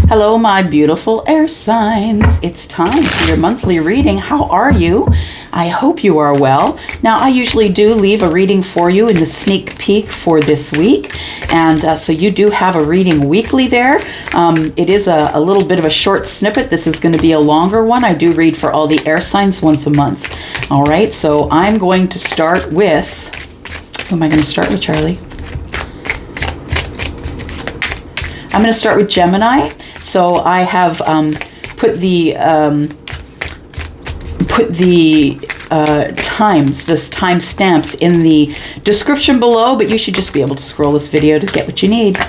Hello, my beautiful air signs. It's time for your monthly reading. How are you? I hope you are well. Now, I usually do leave a reading for you in the sneak peek for this week. And so you do have a reading weekly there. It is a little bit of a short snippet. This is going to be a longer one. I do read for all the air signs once a month. All right, so I'm going to start with, who am I going to start with, Charlie? I'm going to start with Gemini. So I have put the time stamps in the description below, but you should just be able to scroll this video to get what you need.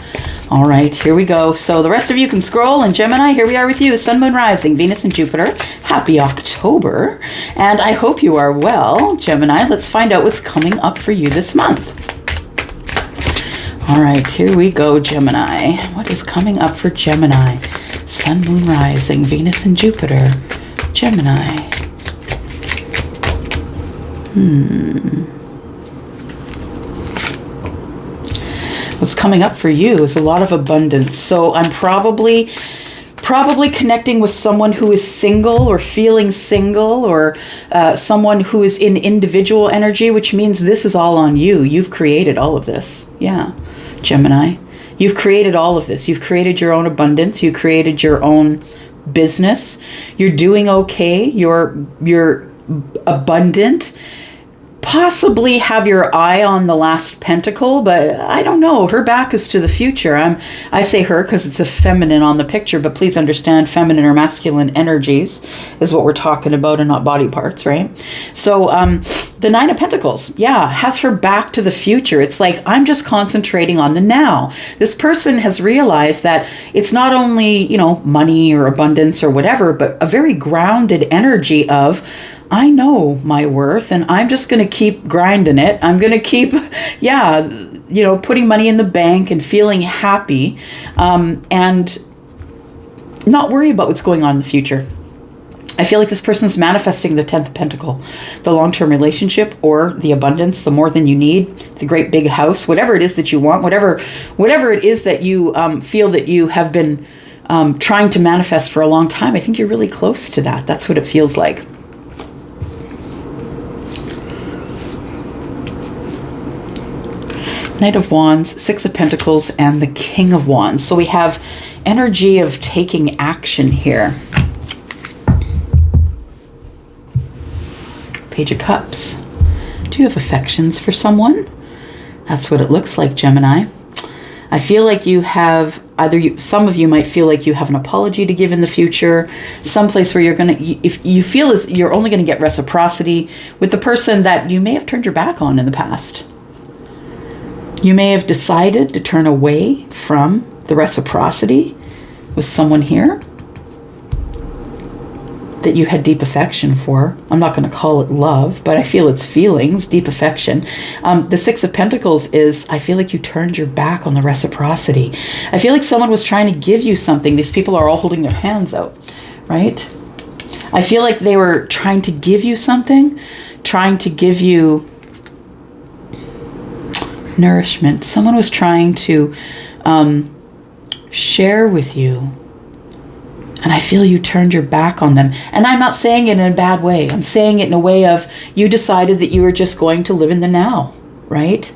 All right, here we go. So the rest of you can scroll, and Gemini, here we are with you, Sun, Moon, Rising, Venus, and Jupiter. Happy October, and I hope you are well, Gemini. Let's find out what's coming up for you this month. All right, here we go, Gemini. What is coming up for Gemini? Sun, Moon, Rising, Venus, and Jupiter. Gemini. What's coming up for you is a lot of abundance. So I'm probably connecting with someone who is single or feeling single, or someone who is in individual energy, which means this is all on you. You've created all of this. Yeah, Gemini. You've created all of this. You've created your own abundance. You created your own business. You're doing okay. You're abundant. Possibly have your eye on the last pentacle, but I don't know. Her back is to the future. I say her because it's a feminine on the picture, but please understand feminine or masculine energies is what we're talking about and not body parts, right? So the Nine of Pentacles, yeah, has her back to the future. It's like, I'm just concentrating on the now. This person has realized that it's not only, money or abundance or whatever, but a very grounded energy of, I know my worth, and I'm just going to keep grinding it. I'm going to keep, putting money in the bank and feeling happy, and not worry about what's going on in the future. I feel like this person's manifesting the 10th pentacle, the long-term relationship or the abundance, the more than you need, the great big house, whatever it is that you want, whatever it is that you feel that you have been trying to manifest for a long time. I think you're really close to that. That's what it feels like. Knight of Wands, Six of Pentacles, and the King of Wands. So we have energy of taking action here. Page of Cups. Do you have affections for someone? That's what it looks like, Gemini. I feel like you have some of you might feel like you have an apology to give in the future, someplace where if you feel as you're only going to get reciprocity with the person that you may have turned your back on in the past. You may have decided to turn away from the reciprocity with someone here that you had deep affection for. I'm not going to call it love, but I feel it's feelings, deep affection. The Six of Pentacles is, I feel like you turned your back on the reciprocity. I feel like someone was trying to give you something. These people are all holding their hands out, right? I feel like they were trying to give you something, trying to give you nourishment. Someone was trying to share with you, and I feel you turned your back on them. And I'm not saying it in a bad way. I'm saying it in a way of you decided that you were just going to live in the now, right?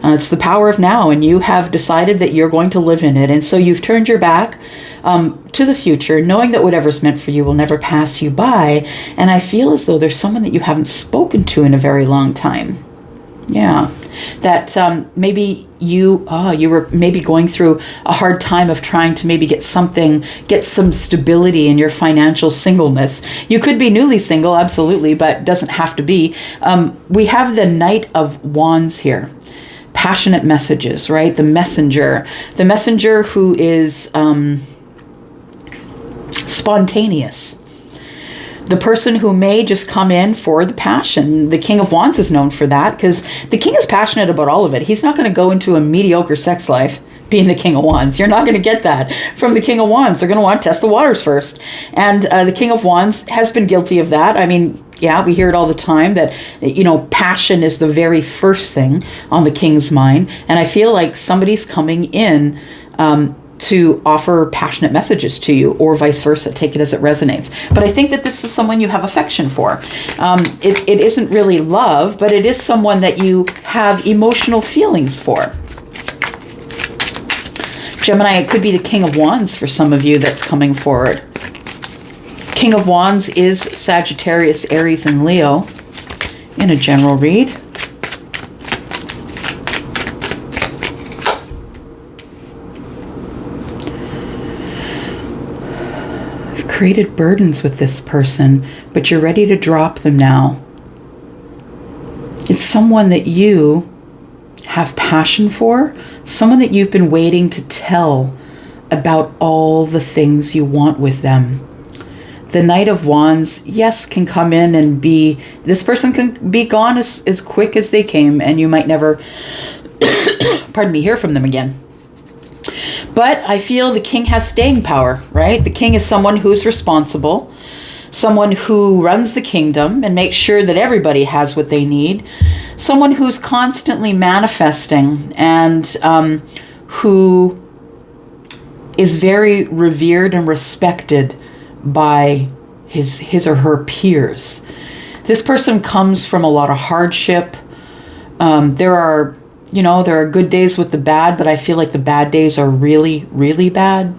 It's the power of now, and you have decided that you're going to live in it. And so you've turned your back to the future, knowing that whatever's meant for you will never pass you by. And I feel as though there's someone that you haven't spoken to in a very long time. Yeah, that maybe you were maybe going through a hard time of trying to maybe get some stability in your financial singleness. You could be newly single, absolutely, but doesn't have to be. We have the Knight of Wands here. Passionate messages, right? The messenger who is spontaneous. The person who may just come in for the passion. The King of Wands is known for that because the king is passionate about all of it. He's not going to go into a mediocre sex life being the King of Wands. You're not going to get that from the King of Wands. They're going to want to test the waters first. And the King of Wands has been guilty of that. I mean, yeah, we hear it all the time that, passion is the very first thing on the king's mind. And I feel like somebody's coming in to offer passionate messages to you, or vice versa. Take it as it resonates. But I think that this is someone you have affection for. It isn't really love, but it is someone that you have emotional feelings for. Gemini, it could be the King of Wands for some of you that's coming forward. King of Wands is Sagittarius, Aries, and Leo in a general read. You've created burdens with this person, but you're ready to drop them now. It's someone that you have passion for, someone that you've been waiting to tell about all the things you want with them. The Knight of Wands, yes, can come in and be, this person can be gone as quick as they came, and you might never, pardon me, hear from them again. But I feel the king has staying power, right? The king is someone who's responsible, someone who runs the kingdom and makes sure that everybody has what they need, someone who's constantly manifesting, and who is very revered and respected by his or her peers. This person comes from a lot of hardship. There are good days with the bad, but I feel like the bad days are really, really bad.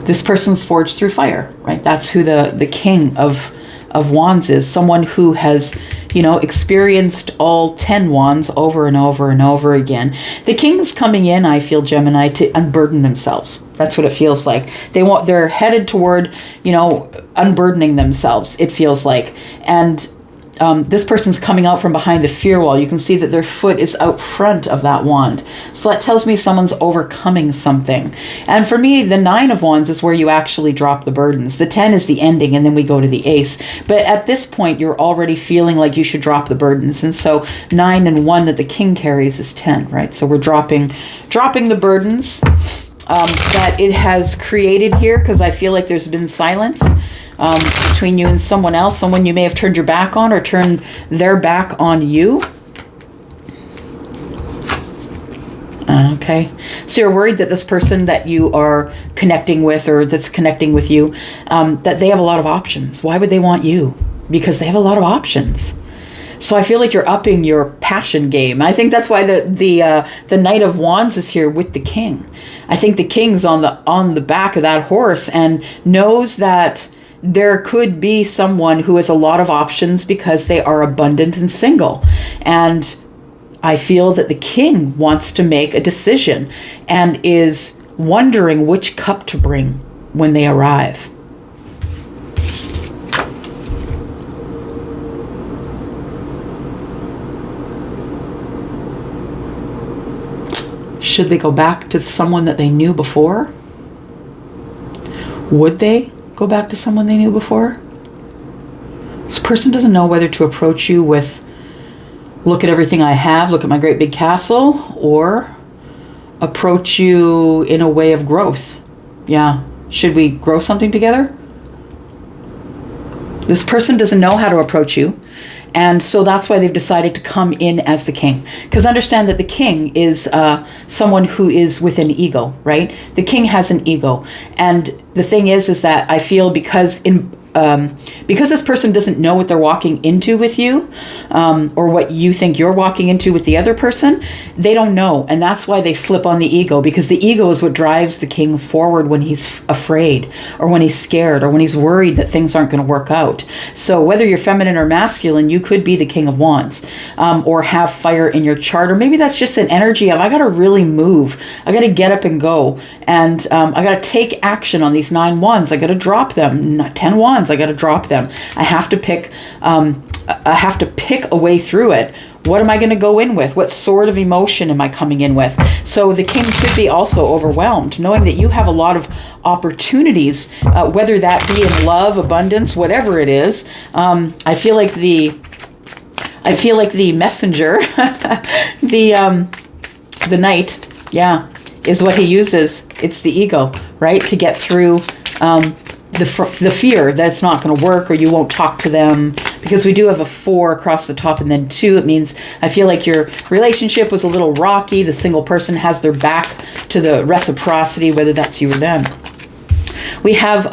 This person's forged through fire, right? That's who the King of Wands is. Someone who has, experienced all 10 wands over and over and over again. The king's coming in, I feel, Gemini, to unburden themselves. That's what it feels like. They're headed toward, unburdening themselves, it feels like. And this person's coming out from behind the fear wall. You can see that their foot is out front of that wand. So that tells me someone's overcoming something. And for me, the 9 of Wands is where you actually drop the burdens. The 10 is the ending, and then we go to the Ace. But at this point, you're already feeling like you should drop the burdens. And so 9 and 1 that the king carries is 10, right? So we're dropping the burdens that it has created here, because I feel like there's been silence between you and someone else, someone you may have turned your back on or turned their back on you. Okay, so you're worried that this person that you are connecting with, or that's connecting with you, that they have a lot of options. Why would they want you? Because they have a lot of options. So I feel like you're upping your passion game. I think that's why the Knight of Wands is here with the king. I think the king's on the back of that horse and knows that there could be someone who has a lot of options because they are abundant and single. And I feel that the king wants to make a decision and is wondering which cup to bring when they arrive. Should they go back to someone that they knew before? Would they go back to someone they knew before? This person doesn't know whether to approach you with, look at everything I have, look at my great big castle, or approach you in a way of growth. Yeah. Should we grow something together? This person doesn't know how to approach you. And so that's why they've decided to come in as the king. Because understand that the king is someone who is with an ego, right? The king has an ego. And the thing is that I feel because this person doesn't know what they're walking into with you, or what you think you're walking into with the other person, they don't know. And that's why they flip on the ego, because the ego is what drives the king forward when he's afraid, or when he's scared, or when he's worried that things aren't going to work out. So whether you're feminine or masculine, you could be the King of Wands, or have fire in your chart, or maybe that's just an energy of, I got to really move. I got to get up and go. And I got to take action on these 9 wands. I got to drop them. 10 wands. I got to drop them. I have to pick a way through it. What am I going to go in with? What sort of emotion am I coming in with? So the king should be also overwhelmed, knowing that you have a lot of opportunities, whether that be in love, abundance, whatever it is. I feel like the messenger, the knight, yeah, is what he uses. It's the ego, right, to get through the fear that it's not going to work, or you won't talk to them, because we do have a 4 across the top and then 2. It means I feel like your relationship was a little rocky. The single person has their back to the reciprocity, whether that's you or them. We have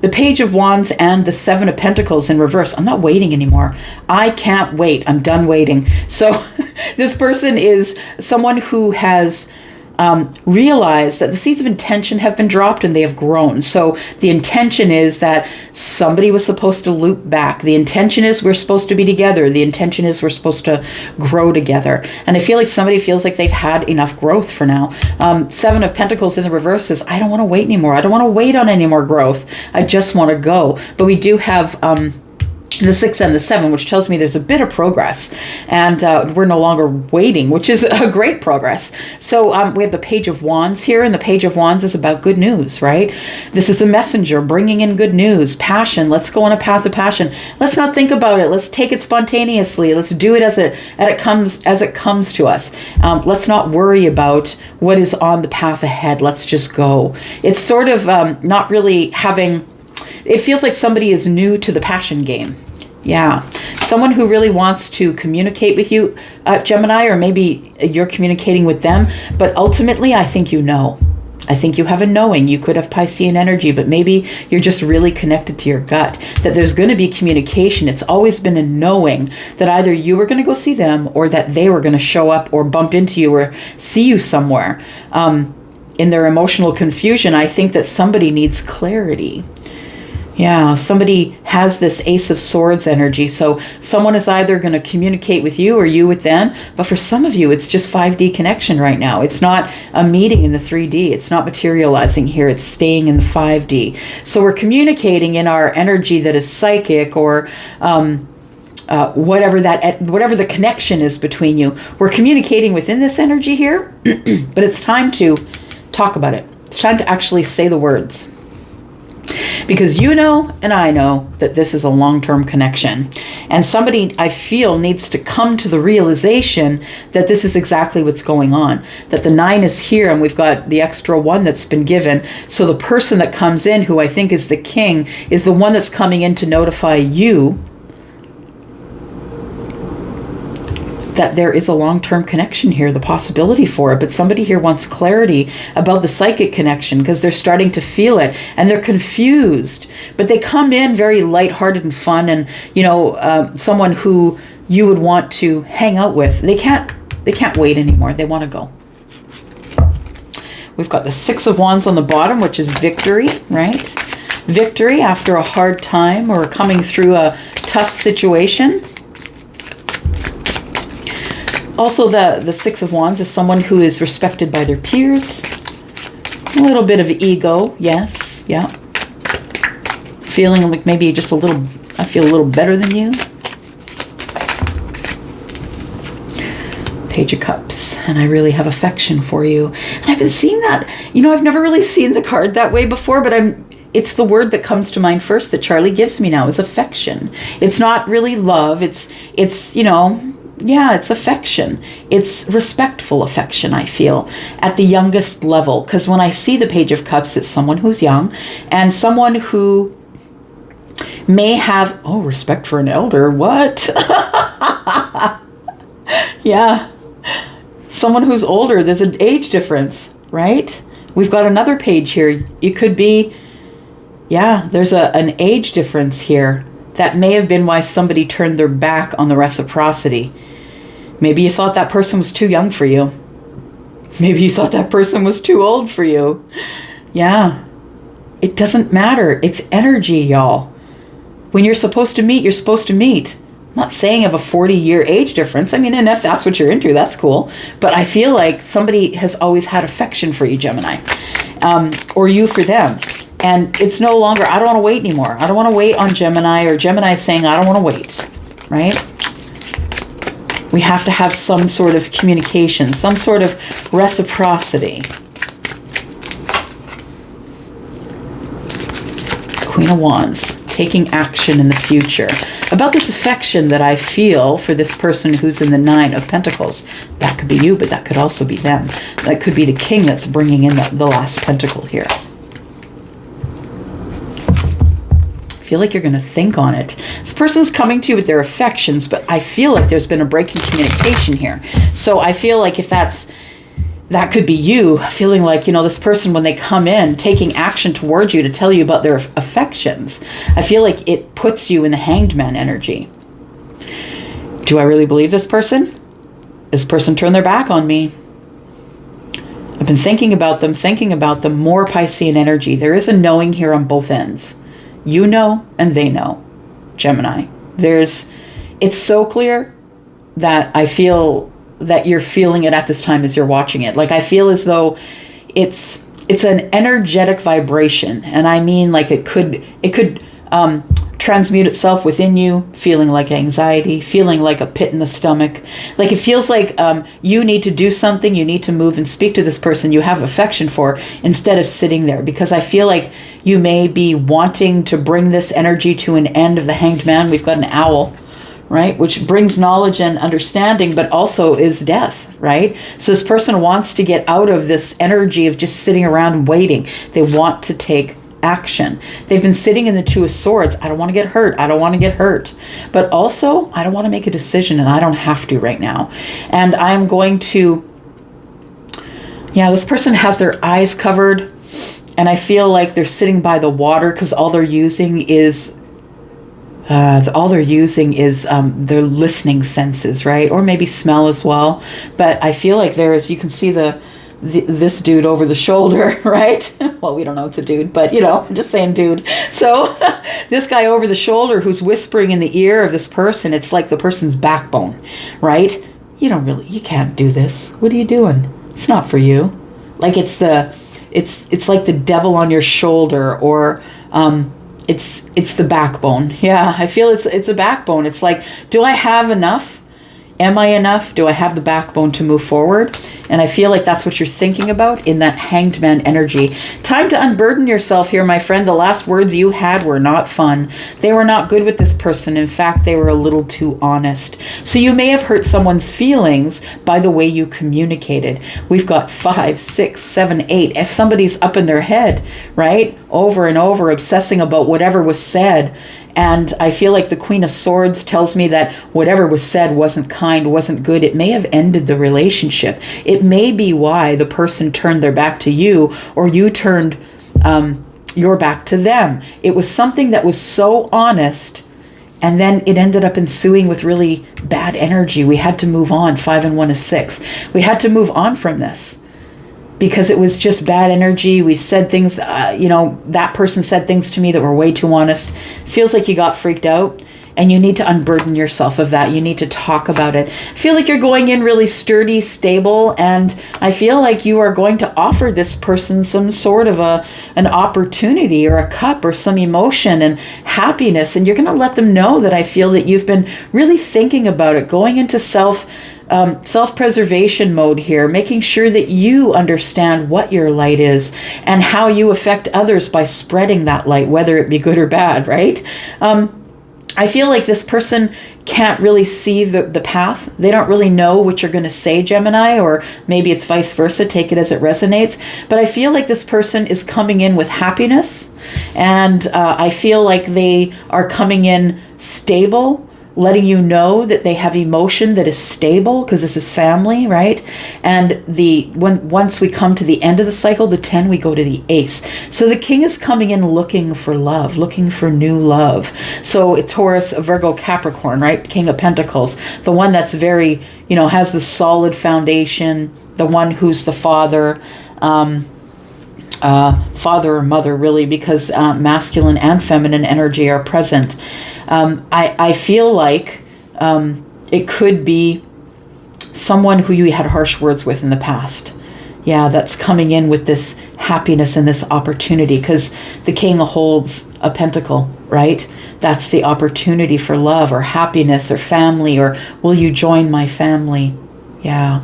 the Page of Wands and the 7 of Pentacles in reverse. I'm not waiting anymore. I can't wait. I'm done waiting. So this person is someone who has realized that the seeds of intention have been dropped and they have grown. So the intention is that somebody was supposed to loop back. The intention is we're supposed to be together. The intention is we're supposed to grow together. And I feel like somebody feels like they've had enough growth for now. 7 of Pentacles in the reverse is, I don't want to wait anymore. I don't want to wait on any more growth. I just want to go. But we do have the 6 and the 7, which tells me there's a bit of progress, and we're no longer waiting, which is a great progress. So we have the Page of Wands here, and the Page of Wands is about good news, right? This is a messenger bringing in good news, passion. Let's go on a path of passion. Let's not think about it. Let's take it spontaneously. Let's do it as it comes to us. Let's not worry about what is on the path ahead. Let's just go. It's sort of not really having. It feels like somebody is new to the passion game. Yeah. Someone who really wants to communicate with you, Gemini, or maybe you're communicating with them. But ultimately, I think you know. I think you have a knowing. You could have Piscean energy, but maybe you're just really connected to your gut, that there's going to be communication. It's always been a knowing that either you were going to go see them or that they were going to show up or bump into you or see you somewhere. In their emotional confusion, I think that somebody needs clarity. Yeah, somebody has this Ace of Swords energy. So someone is either going to communicate with you or you with them. But for some of you, it's just 5D connection right now. It's not a meeting in the 3D. It's not materializing here. It's staying in the 5D. So we're communicating in our energy that is psychic, or whatever the connection is between you. We're communicating within this energy here, but it's time to talk about it. It's time to actually say the words. Because you know and I know that this is a long-term connection. And somebody, I feel, needs to come to the realization that this is exactly what's going on. That the 9 is here and we've got the extra 1 that's been given. So the person that comes in, who I think is the king, is the one that's coming in to notify you that there is a long-term connection here, the possibility for it. But somebody here wants clarity about the psychic connection because they're starting to feel it and they're confused. But they come in very lighthearted and fun, and someone who you would want to hang out with. They can't wait anymore. They want to go. We've got the 6 of Wands on the bottom, which is victory, right? Victory after a hard time or coming through a tough situation. Also, the 6 of Wands is someone who is respected by their peers. A little bit of ego, yes, yeah. Feeling like maybe just a little, I feel a little better than you. Page of Cups, and I really have affection for you. And I've been seeing that, I've never really seen the card that way before, but it's the word that comes to mind first that Charlie gives me now is affection. It's not really love, it's affection. It's respectful affection, I feel, at the youngest level. Because when I see the Page of Cups, it's someone who's young and someone who may have, respect for an elder. What? Yeah. Someone who's older. There's an age difference, right? We've got another page here. It could be, there's an age difference here. That may have been why somebody turned their back on the reciprocity. Maybe you thought that person was too young for you. Maybe you thought that person was too old for you. Yeah. It doesn't matter. It's energy, y'all. When you're supposed to meet, you're supposed to meet. I'm not saying of a 40-year age difference. I mean, and if that's what you're into, that's cool. But I feel like somebody has always had affection for you, Gemini. Or you for them. And it's no longer, I don't want to wait anymore. I don't want to wait on Gemini, or Gemini saying, I don't want to wait, right? We have to have some sort of communication, some sort of reciprocity. Queen of Wands, taking action in the future. About this affection that I feel for this person who's in the 9 of Pentacles. That could be you, but that could also be them. That could be the king that's bringing in the last pentacle here. feel like you're going to think on it. This person's coming to you with their affections, but I feel like there's been a break in communication here. So I feel like if that could be you feeling like, this person, when they come in, taking action towards you to tell you about their affections, I feel like it puts you in the Hanged Man energy. Do I really believe this person? This person turned their back on me. I've been thinking about them, more Piscean energy. There is a knowing here on both ends. You know, and they know. Gemini. It's so clear that I feel that you're feeling it at this time as you're watching it. Like, I feel as though it's an energetic vibration. And I mean, like, it could transmute itself within you, feeling like anxiety, feeling like a pit in the stomach. Like, it feels like you need to do something, you need to move and speak to this person you have affection for, instead of sitting there. Because I feel like you may be wanting to bring this energy to an end of the Hanged Man. We've got an owl, right? Which brings knowledge and understanding, but also is death, right? So this person wants to get out of this energy of just sitting around and waiting. They want to take action. They've been sitting in the Two of Swords. I don't want to get hurt. I don't want to get hurt. But also, I don't want to make a decision, and I don't have to right now. And I'm going to, this person has their eyes covered, and I feel like they're sitting by the water because all they're using is their listening senses, right? Or maybe smell as well. But I feel like you can see this dude over the shoulder, right? Well, we don't know it's a dude, but I'm just saying dude. So this guy over the shoulder who's whispering in the ear of this person, it's like the person's backbone, right? You can't do this. What are you doing? It's not for you. Like, it's like the devil on your shoulder, or it's the backbone. Yeah, I feel it's a backbone. It's like, do I have enough? Am I enough? Do I have the backbone to move forward? And I feel like that's what you're thinking about in that Hanged Man energy. Time to unburden yourself here, my friend. The last words you had were not fun. They were not good with this person. In fact, they were a little too honest. So you may have hurt someone's feelings by the way you communicated. We've got 5, 6, 7, 8. As somebody's up in their head, right? Over and over, obsessing about whatever was said. And I feel like the Queen of Swords tells me that whatever was said wasn't kind, wasn't good. It may have ended the relationship. It may be why the person turned their back to you, or you turned your back to them. It was something that was so honest, and then it ended up ensuing with really bad energy. We had to move on. 5 and 1 is 6. We had to move on from this, because it was just bad energy. We said things, that person said things to me that were way too honest. Feels like you got freaked out, and you need to unburden yourself of that. You need to talk about it. I feel like you're going in really sturdy, stable, and I feel like you are going to offer this person some sort of an opportunity, or a cup, or some emotion and happiness, and you're going to let them know that I feel that you've been really thinking about it, going into self-preservation mode here, making sure that you understand what your light is and how you affect others by spreading that light, whether it be good or bad, right? I feel like this person can't really see the path. They don't really know what you're going to say, Gemini, or maybe it's vice versa. Take it as it resonates. But I feel like this person is coming in with happiness, and I feel like they are coming in stable, letting you know that they have emotion that is stable, because this is family, right? And once we come to the end of the cycle, the 10, we go to the Ace. So the King is coming in looking for love, looking for new love. So it's Taurus, Virgo, Capricorn, right? King of Pentacles, the one that's very, has the solid foundation, the one who's the father, father or mother, really, because masculine and feminine energy are present. I feel like it could be someone who you had harsh words with in the past. Yeah, that's coming in with this happiness and this opportunity, because the King holds a pentacle, right? That's the opportunity for love or happiness or family, or will you join my family? Yeah.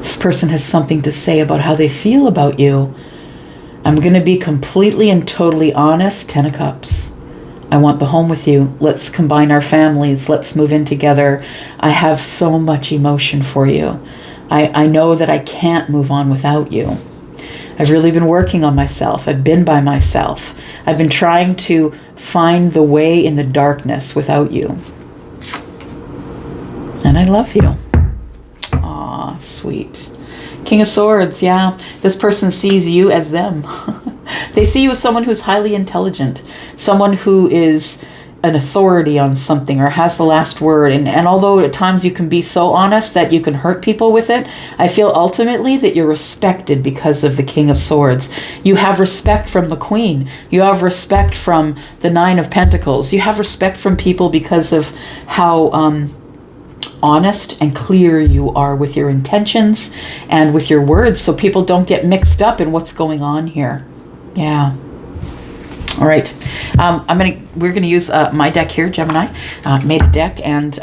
This person has something to say about how they feel about you. I'm going to be completely and totally honest. 10 of Cups. I want the home with you. Let's combine our families. Let's move in together. I have so much emotion for you. I know that I can't move on without you. I've really been working on myself. I've been by myself. I've been trying to find the way in the darkness without you. And I love you. Aw, sweet. King of Swords, yeah. This person sees you as them. They see you as someone who's highly intelligent, someone who is an authority on something or has the last word. And although at times you can be so honest that you can hurt people with it, I feel ultimately that you're respected because of the King of Swords. You have respect from the Queen. You have respect from the Nine of Pentacles. You have respect from people because of how honest and clear you are with your intentions and with your words, so people don't get mixed up in what's going on here. Yeah. All right. We're gonna use my deck here, Gemini. Made a deck, and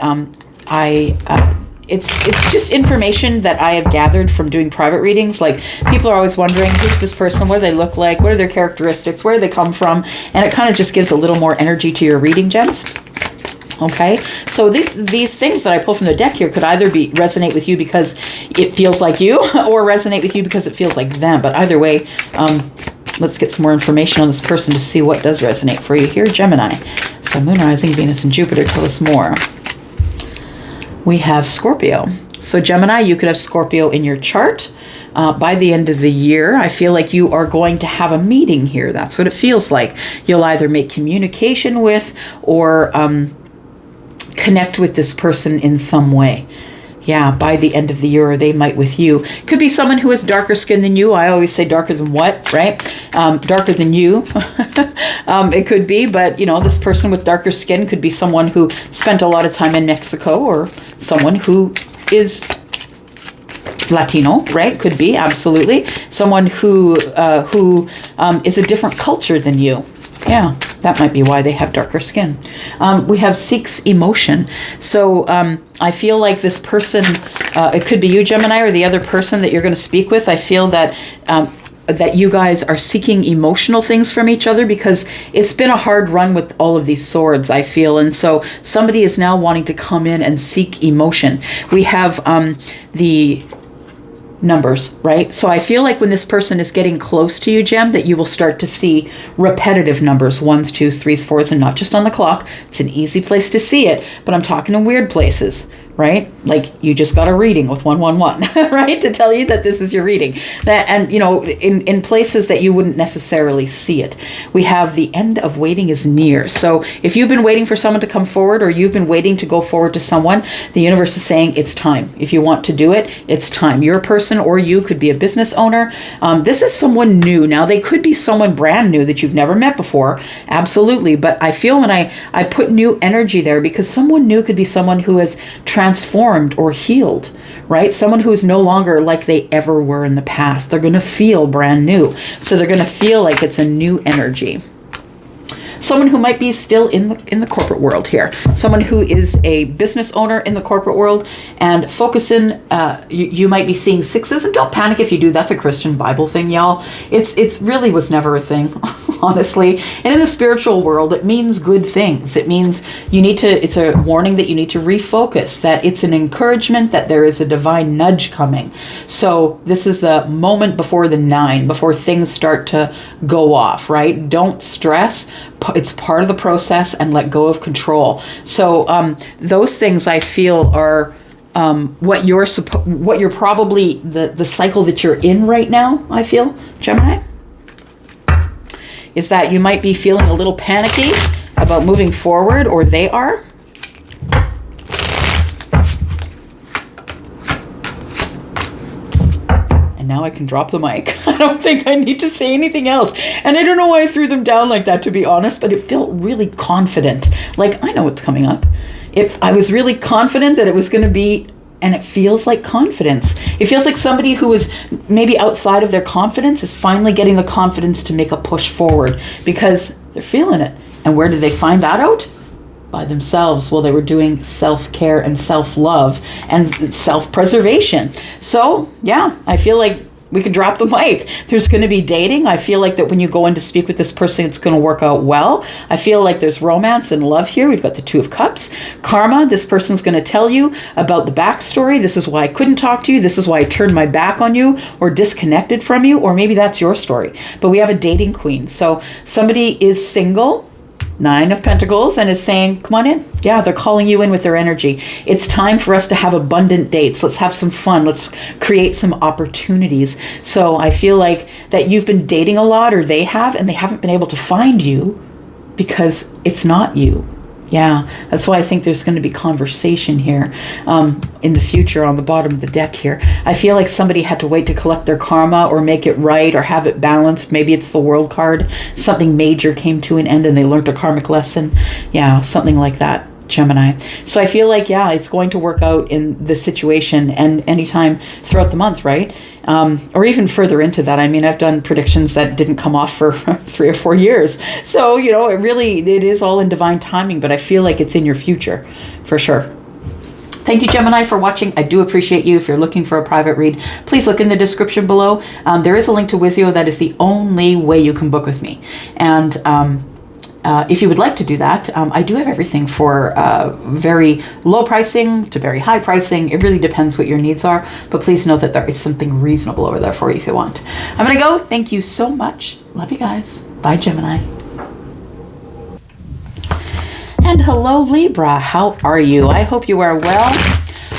it's just information that I have gathered from doing private readings. Like, people are always wondering, who's this person? What do they look like? What are their characteristics? Where do they come from? And it kind of just gives a little more energy to your reading, gems. Okay, so these things that I pull from the deck here could either resonate with you because it feels like you, or resonate with you because it feels like them. But either way, let's get some more information on this person to see what does resonate for you here, Gemini. So Moon, Rising, Venus, and Jupiter tell us more. We have Scorpio. So Gemini, you could have Scorpio in your chart. By the end of the year, I feel like you are going to have a meeting here. That's what it feels like. You'll either make communication with or connect with this person in some way. Yeah, by the end of the year, or they might with you. Could be someone who has darker skin than you. I always say darker than what, right? Darker than you. It could be, but this person with darker skin could be someone who spent a lot of time in Mexico, or someone who is Latino, right? Could be, absolutely. Someone who is a different culture than you. Yeah, that might be why they have darker skin. We have seeks emotion. So I feel like this person, it could be you, Gemini, or the other person that you're going to speak with. I feel that that you guys are seeking emotional things from each other, because it's been a hard run with all of these swords, I feel. And so somebody is now wanting to come in and seek emotion. We have the numbers, right? So I feel like when this person is getting close to you, Gem, that you will start to see repetitive numbers, 1s, 2s, 3s, 4s, and not just on the clock. It's an easy place to see it, but I'm talking in weird places, right? Like, you just got a reading with 111, right? To tell you that this is your reading. That, and in places that you wouldn't necessarily see it. We have the end of waiting is near. So if you've been waiting for someone to come forward, or you've been waiting to go forward to someone, the universe is saying it's time. If you want to do it, it's time. Your person, or you could be a business owner. This is someone new. Now, they could be someone brand new that you've never met before. Absolutely. But I feel when I put new energy there, because someone new could be someone who has transformed or healed, right? Someone who is no longer like they ever were in the past. They're going to feel brand new. So they're going to feel like it's a new energy. Someone who might be still in the corporate world here. Someone who is a business owner in the corporate world and focusing, you might be seeing 6s, and don't panic if you do. That's a Christian Bible thing, y'all. It's really was never a thing, honestly. And in the spiritual world, it means good things. It means it's a warning that you need to refocus, that it's an encouragement that there is a divine nudge coming. So this is the moment before the 9, before things start to go off, right? Don't stress. It's part of the process, and let go of control. So those things I feel are what you're probably the cycle that you're in right now. I feel, Gemini, is that you might be feeling a little panicky about moving forward, or they are. Now I can drop the mic. I don't think I need to say anything else. And I don't know why I threw them down like that, to be honest, but it felt really confident. Like, I know what's coming up. If I was really confident that it was going to be, and it feels like confidence. It feels like somebody who is maybe outside of their confidence is finally getting the confidence to make a push forward, because they're feeling it. And where did they find that out? By themselves. Well, they were doing self-care and self-love and self-preservation. So yeah, I feel like We can drop the mic. There's going to be dating. I feel like that when you go in to speak with this person, it's going to work out well. I feel like there's romance and love here. We've got the Two of Cups. Karma, this person's going to tell you about the backstory. This is why I couldn't talk to you. This is why I turned my back on you or disconnected from you, or maybe that's your story. But we have a dating queen. So somebody is single, Nine of Pentacles, and is saying, come on in. Yeah, they're calling you in with their energy. It's time for us to have abundant dates. Let's have some fun. Let's create some opportunities. So I feel like that you've been dating a lot, or they have, and they haven't been able to find you because it's not you. Yeah, that's why I think there's going to be conversation here in the future on the bottom of the deck here. I feel like somebody had to wait to collect their karma or make it right or have it balanced. Maybe it's the World card. Something major came to an end and they learned a karmic lesson. Yeah, something like that. Gemini. So I feel like, yeah, it's going to work out in this situation and anytime throughout the month, right? Or even further into that. I mean, I've done predictions that didn't come off for 3 or 4 years. So, you know, it is all in divine timing, but I feel like it's in your future for sure. Thank you, Gemini, for watching. I do appreciate you. If you're looking for a private read, please look in the description below. There is a link to Wizio. That is the only way you can book with me. And if you would like to do that, I do have everything for very low pricing to very high pricing. It really depends what your needs are, but please know that there is something reasonable over there for you if you want. I'm going to go. Thank you so much. Love you guys. Bye, Gemini. And hello, Libra. How are you? I hope you are well.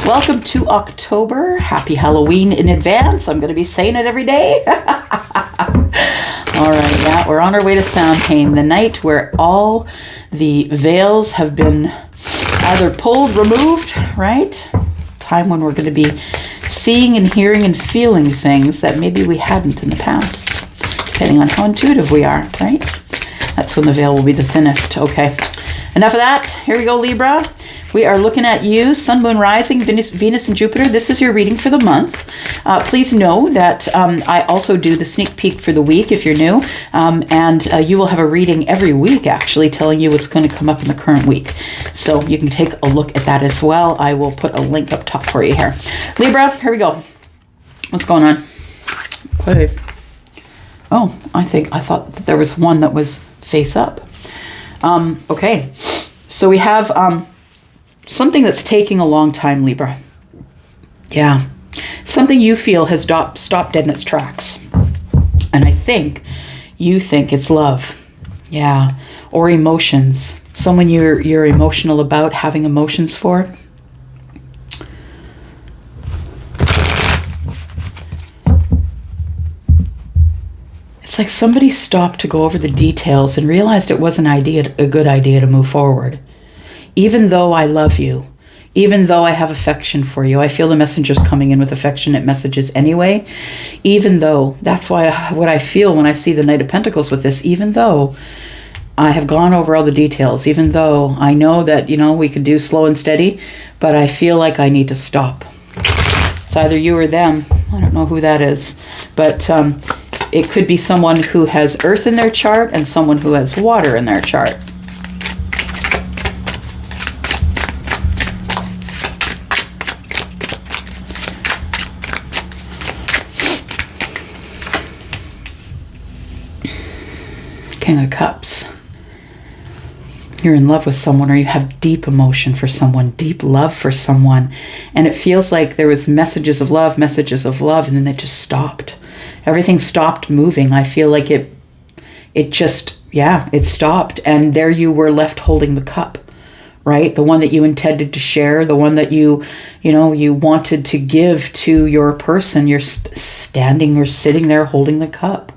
Welcome to October. Happy Halloween in advance. I'm going to be saying it every day. All right, yeah, we're on our way to Samhain, the night where all the veils have been either pulled, removed, right? Time when we're going to be seeing and hearing and feeling things that maybe we hadn't in the past, depending on how intuitive we are, right? That's when the veil will be the thinnest. Okay, enough of that. Here we go, Libra. We are looking at you, Sun, Moon, Rising, Venus, and Jupiter. This is your reading for the month. Please know that I also do the sneak peek for the week if you're new. And you will have a reading every week, actually, telling you what's going to come up in the current week. So you can take a look at that as well. I will put a link up top for you here. Libra, here we go. What's going on? Okay. Oh, I thought that there was one that was face up. Okay. So we have... something that's taking a long time, Libra. Yeah. Something you feel has stopped dead in its tracks. And I think you think it's love. Yeah. Or emotions. Someone you're emotional about, having emotions for. It's like somebody stopped to go over the details and realized it wasn't a good idea to move forward. Even though I love you, even though I have affection for you, I feel the messenger's coming in with affectionate messages anyway. Even though, that's why what I feel when I see the Knight of Pentacles with this, even though I have gone over all the details, even though I know that, you know, we could do slow and steady, but I feel like I need to stop. It's either you or them. I don't know who that is, but it could be someone who has earth in their chart and someone who has water in their chart. King of Cups. You're in love with someone, or you have deep emotion for someone, deep love for someone, and it feels like there was messages of love, and then it just stopped. Everything stopped moving. I feel like it just, yeah, it stopped, and there you were left holding the cup, right? The one that you intended to share, the one that you wanted to give to your person. You're standing or sitting there holding the cup.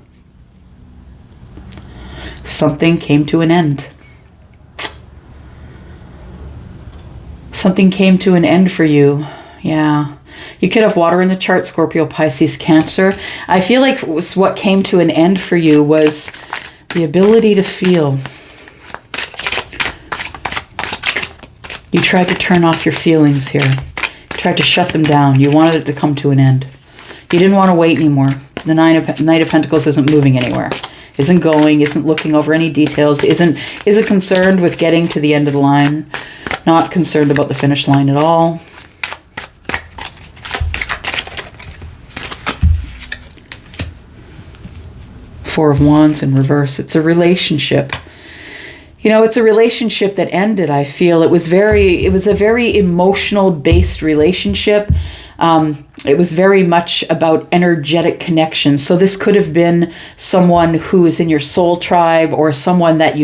Something came to an end. Something came to an end for you. Yeah. You could have water in the chart, Scorpio, Pisces, Cancer. I feel like what came to an end for you was the ability to feel. You tried to turn off your feelings here. You tried to shut them down. You wanted it to come to an end. You didn't want to wait anymore. The Knight of Pentacles isn't moving anywhere. Isn't going, isn't looking over any details, isn't concerned with getting to the end of the line, not concerned about the finish line at all. Four of Wands in reverse. It's a relationship. It's a relationship that ended, I feel. It was a very emotional based relationship. It was very much about energetic connection. So this could have been someone who is in your soul tribe, or someone that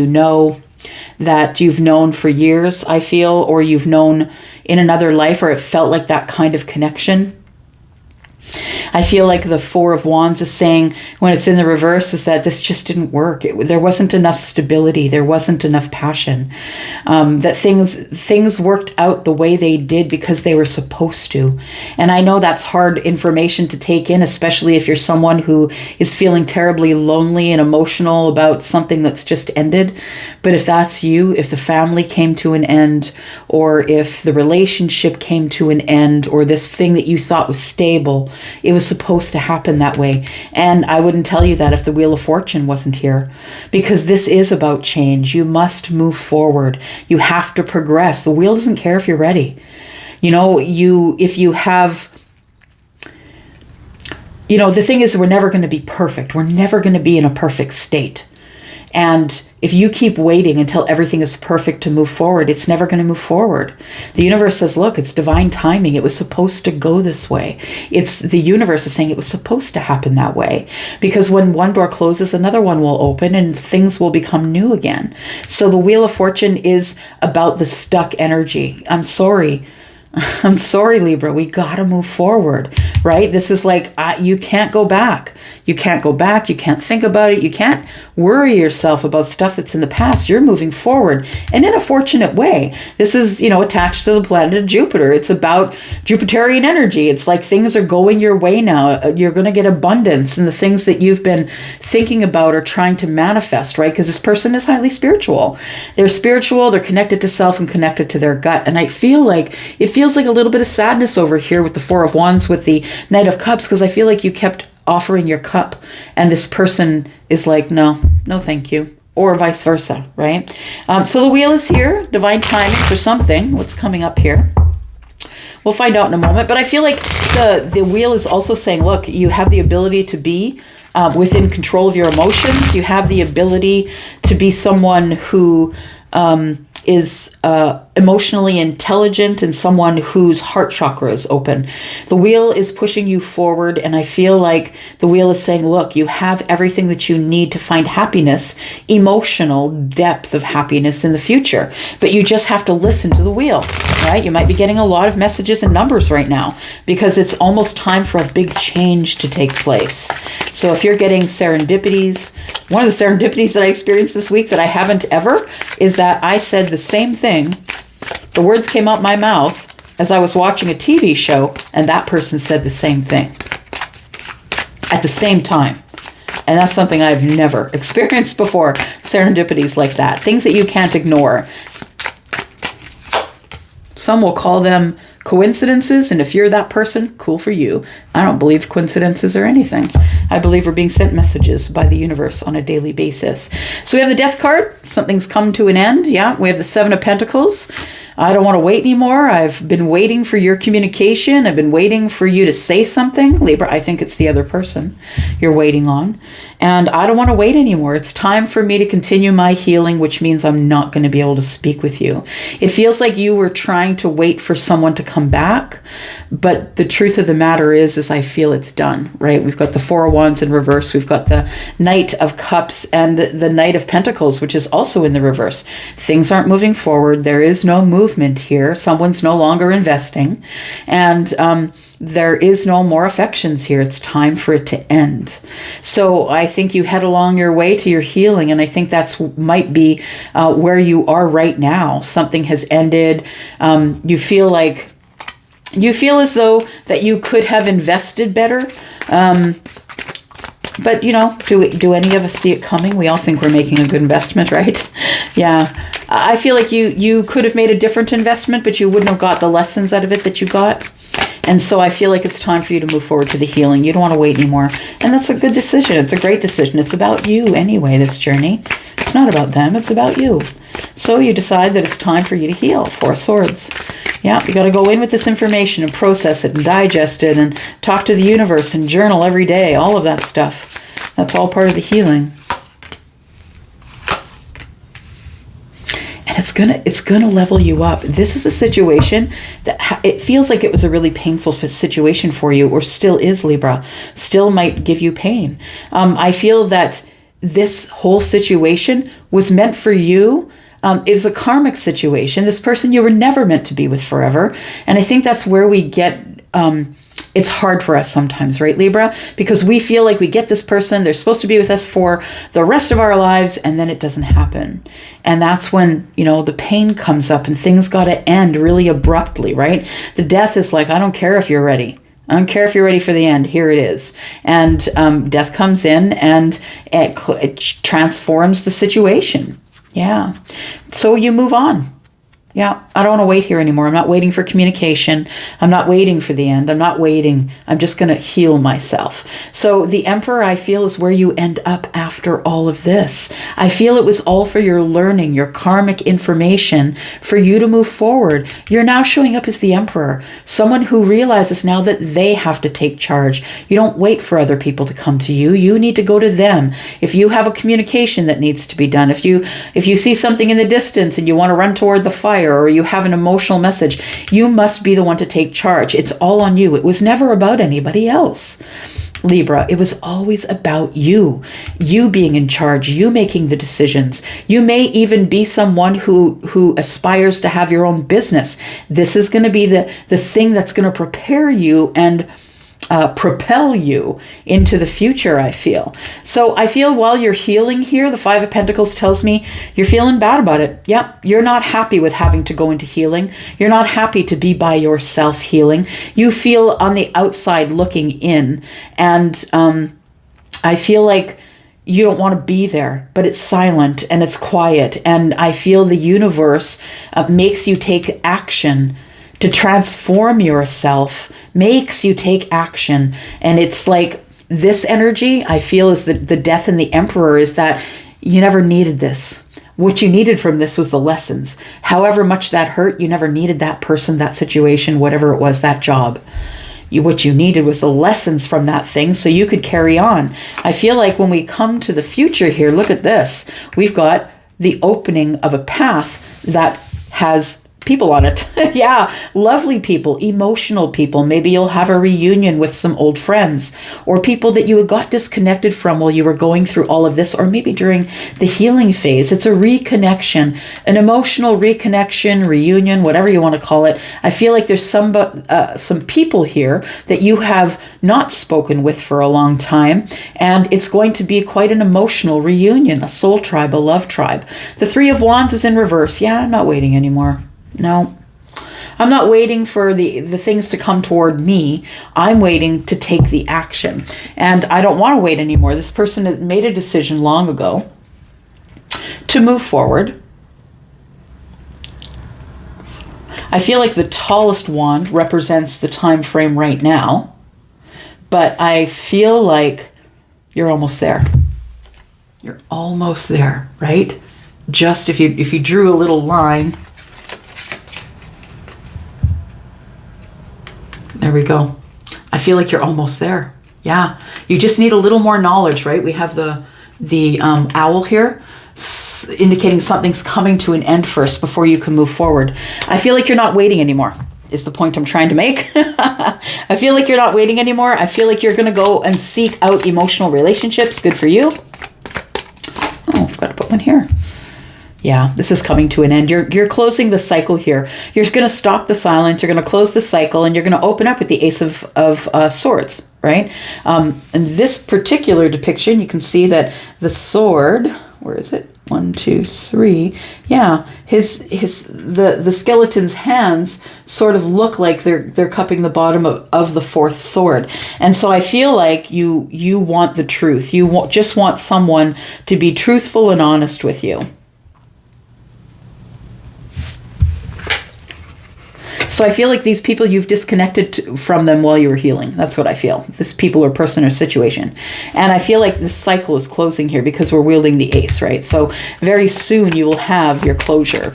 that you've known for years, I feel, or you've known in another life, or it felt like that kind of connection. I feel like the Four of Wands is saying, when it's in the reverse, is that this just didn't work. There wasn't enough stability. There wasn't enough passion. That things worked out the way they did because they were supposed to. And I know that's hard information to take in, especially if you're someone who is feeling terribly lonely and emotional about something that's just ended. But if that's you, if the family came to an end, or if the relationship came to an end, or this thing that you thought was stable, it was supposed to happen that way. And I wouldn't tell you that if the Wheel of Fortune wasn't here, because this is about change. You must move forward. You have to progress. The wheel doesn't care if you're ready. If you have, the thing is, we're never going to be perfect. We're never going to be in a perfect state. And if you keep waiting until everything is perfect to move forward, it's never going to move forward. The universe says, look, it's divine timing. It was supposed to go this way. The universe is saying it was supposed to happen that way. Because when one door closes, another one will open and things will become new again. So the Wheel of Fortune is about the stuck energy. I'm sorry, Libra. We got to move forward, right? This is like, you can't go back. You can't go back. You can't think about it. You can't worry yourself about stuff that's in the past. You're moving forward, and in a fortunate way. This is, attached to the planet of Jupiter. It's about Jupiterian energy. It's like things are going your way now. You're going to get abundance in the things that you've been thinking about or trying to manifest, right? Because this person is highly spiritual. They're spiritual. They're connected to self and connected to their gut. And I feel like it feels like a little bit of sadness over here with the Four of Wands with the Knight of Cups, because I feel like you kept offering your cup and this person is like, no thank you, or vice versa, right? So the wheel is here, divine timing for something. What's coming up here? We'll find out in a moment. But I feel like the wheel is also saying, look, you have the ability to be within control of your emotions. You have the ability to be someone who is emotionally intelligent and someone whose heart chakra is open. The wheel is pushing you forward, and I feel like the wheel is saying, look, you have everything that you need to find happiness, emotional depth of happiness in the future, but you just have to listen to the wheel, right? You might be getting a lot of messages and numbers right now because it's almost time for a big change to take place. So if you're getting serendipities, one of the serendipities that I experienced this week that I haven't ever is that I said the same thing. The words came out my mouth as I was watching a TV show, and that person said the same thing at the same time. And that's something I've never experienced before. Serendipities like that. Things that you can't ignore. Some will call them coincidences, and if you're that person, cool for you. I don't believe coincidences or anything. I believe we're being sent messages by the universe on a daily basis. So we have the Death card. Something's come to an end. Yeah, we have the Seven of Pentacles. I don't want to wait anymore. I've been waiting for your communication. I've been waiting for you to say something. Libra, I think it's the other person you're waiting on. And I don't want to wait anymore. It's time for me to continue my healing, which means I'm not going to be able to speak with you. It feels like you were trying to wait for someone to come back. But the truth of the matter is I feel it's done, right? We've got the Four of Wands in reverse. We've got the Knight of Cups and the Knight of Pentacles, which is also in the reverse. Things aren't moving forward. There is no movement here. Someone's no longer investing. And there is no more affections here. It's time for it to end. So I think you head along your way to your healing, and I think that's might be where you are right now. Something has ended. You feel as though that you could have invested better. But, do any of us see it coming? We all think we're making a good investment, right? Yeah. I feel like you could have made a different investment, but you wouldn't have got the lessons out of it that you got. And so I feel like it's time for you to move forward to the healing. You don't want to wait anymore. And that's a good decision. It's a great decision. It's about you anyway, this journey. It's not about them. It's about you. So you decide that it's time for you to heal. Four of Swords. Yeah, you got to go in with this information and process it and digest it and talk to the universe and journal every day, all of that stuff. That's all part of the healing. And it's gonna level you up. This is a situation that it feels like it was a really painful situation for you, or still is, Libra. Still might give you pain. I feel that this whole situation was meant for you. It was a karmic situation. This person you were never meant to be with forever. And I think that's where we get, it's hard for us sometimes, right, Libra? Because we feel like we get this person, they're supposed to be with us for the rest of our lives, and then it doesn't happen. And that's when, the pain comes up and things got to end really abruptly, right? The death is like, I don't care if you're ready. I don't care if you're ready for the end. Here it is. And death comes in and it transforms the situation. Yeah. So you move on. Yeah, I don't want to wait here anymore. I'm not waiting for communication. I'm not waiting for the end. I'm not waiting. I'm just going to heal myself. So the Emperor, I feel, is where you end up after all of this. I feel it was all for your learning, your karmic information, for you to move forward. You're now showing up as the Emperor, someone who realizes now that they have to take charge. You don't wait for other people to come to you. You need to go to them. If you have a communication that needs to be done, if you see something in the distance and you want to run toward the fire, or you have an emotional message, you must be the one to take charge. It's all on you. It was never about anybody else, Libra. It was always about you being in charge, you making the decisions. You may even be someone who aspires to have your own business. This is going to be the thing that's going to prepare you and propel you into the future, I feel. So I feel while you're healing here, the Five of Pentacles tells me you're feeling bad about it. Yep, you're not happy with having to go into healing. You're not happy to be by yourself healing. You feel on the outside looking in. And I feel like you don't want to be there, but it's silent and it's quiet. And I feel the universe makes you take action to transform yourself, makes you take action. And it's like this energy, I feel, is the death in the Emperor, is that you never needed this. What you needed from this was the lessons. However much that hurt, you never needed that person, that situation, whatever it was, that job. What you needed was the lessons from that thing so you could carry on. I feel like when we come to the future here, look at this. We've got the opening of a path that has people on it. Yeah, lovely people, emotional people. Maybe you'll have a reunion with some old friends or people that you got disconnected from while you were going through all of this, or maybe during the healing phase. It's a reconnection, an emotional reconnection, reunion, whatever you want to call it. I feel like there's some people here that you have not spoken with for a long time, and it's going to be quite an emotional reunion, a soul tribe, a love tribe. The Three of Wands is in reverse. Yeah, I'm not waiting anymore. No, I'm not waiting for the things to come toward me. I'm waiting to take the action. And I don't want to wait anymore. This person had made a decision long ago to move forward. I feel like the tallest wand represents the time frame right now. But I feel like you're almost there. You're almost there, right? Just if you drew a little line. There we go. I feel like you're almost there. Yeah. You just need a little more knowledge, right? We have the owl here indicating something's coming to an end first before you can move forward. I feel like you're not waiting anymore, is the point I'm trying to make. I feel like you're not waiting anymore. I feel like you're going to go and seek out emotional relationships. Good for you. Oh, I've got to put one here. Yeah, this is coming to an end. You're closing the cycle here. You're going to stop the silence. You're going to close the cycle, and you're going to open up with the Ace of Swords, right? In this particular depiction, you can see that the sword, where is it? 1, 2, 3. Yeah, the skeleton's hands sort of look like they're cupping the bottom of the fourth sword. And so I feel like you want the truth. You just want someone to be truthful and honest with you. So I feel like these people, you've disconnected from them while you were healing. That's what I feel. This people or person or situation. And I feel like this cycle is closing here because we're wielding the ace, right? So very soon you will have your closure.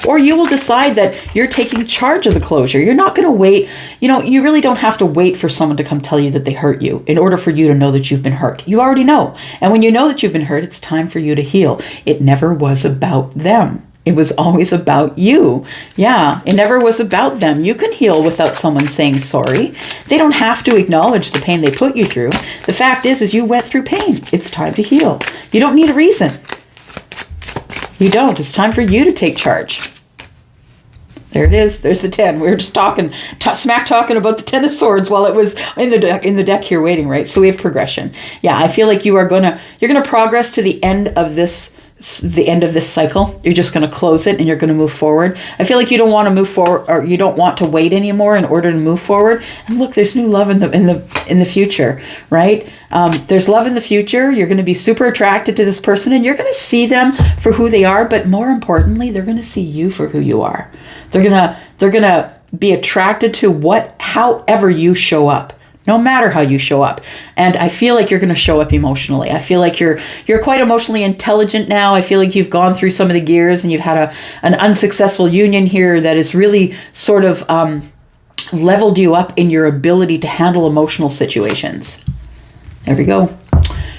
Or you will decide that you're taking charge of the closure. You're not going to wait. You really don't have to wait for someone to come tell you that they hurt you in order for you to know that you've been hurt. You already know. And when you know that you've been hurt, it's time for you to heal. It never was about them. It was always about you. Yeah, it never was about them. You can heal without someone saying sorry. They don't have to acknowledge the pain they put you through. The fact is you went through pain. It's time to heal. You don't need a reason. You don't. It's time for you to take charge. There it is. There's the 10. We were just smack talking about the 10 of Swords while it was in the deck here waiting, right? So we have progression. Yeah, I feel like you're gonna progress to the end of this cycle. You're just going to close it and you're going to move forward. I feel like you don't want to move forward, or you don't want to wait anymore in order to move forward. And look, there's new love in the future, right? There's love in the future. You're going to be super attracted to this person and you're going to see them for who they are, but more importantly, they're going to see you for who you are. They're going to be attracted to however you show up. No matter how you show up. And I feel like you're going to show up emotionally. I feel like you're quite emotionally intelligent now. I feel like you've gone through some of the gears and you've had an unsuccessful union here that has really sort of leveled you up in your ability to handle emotional situations. There we go.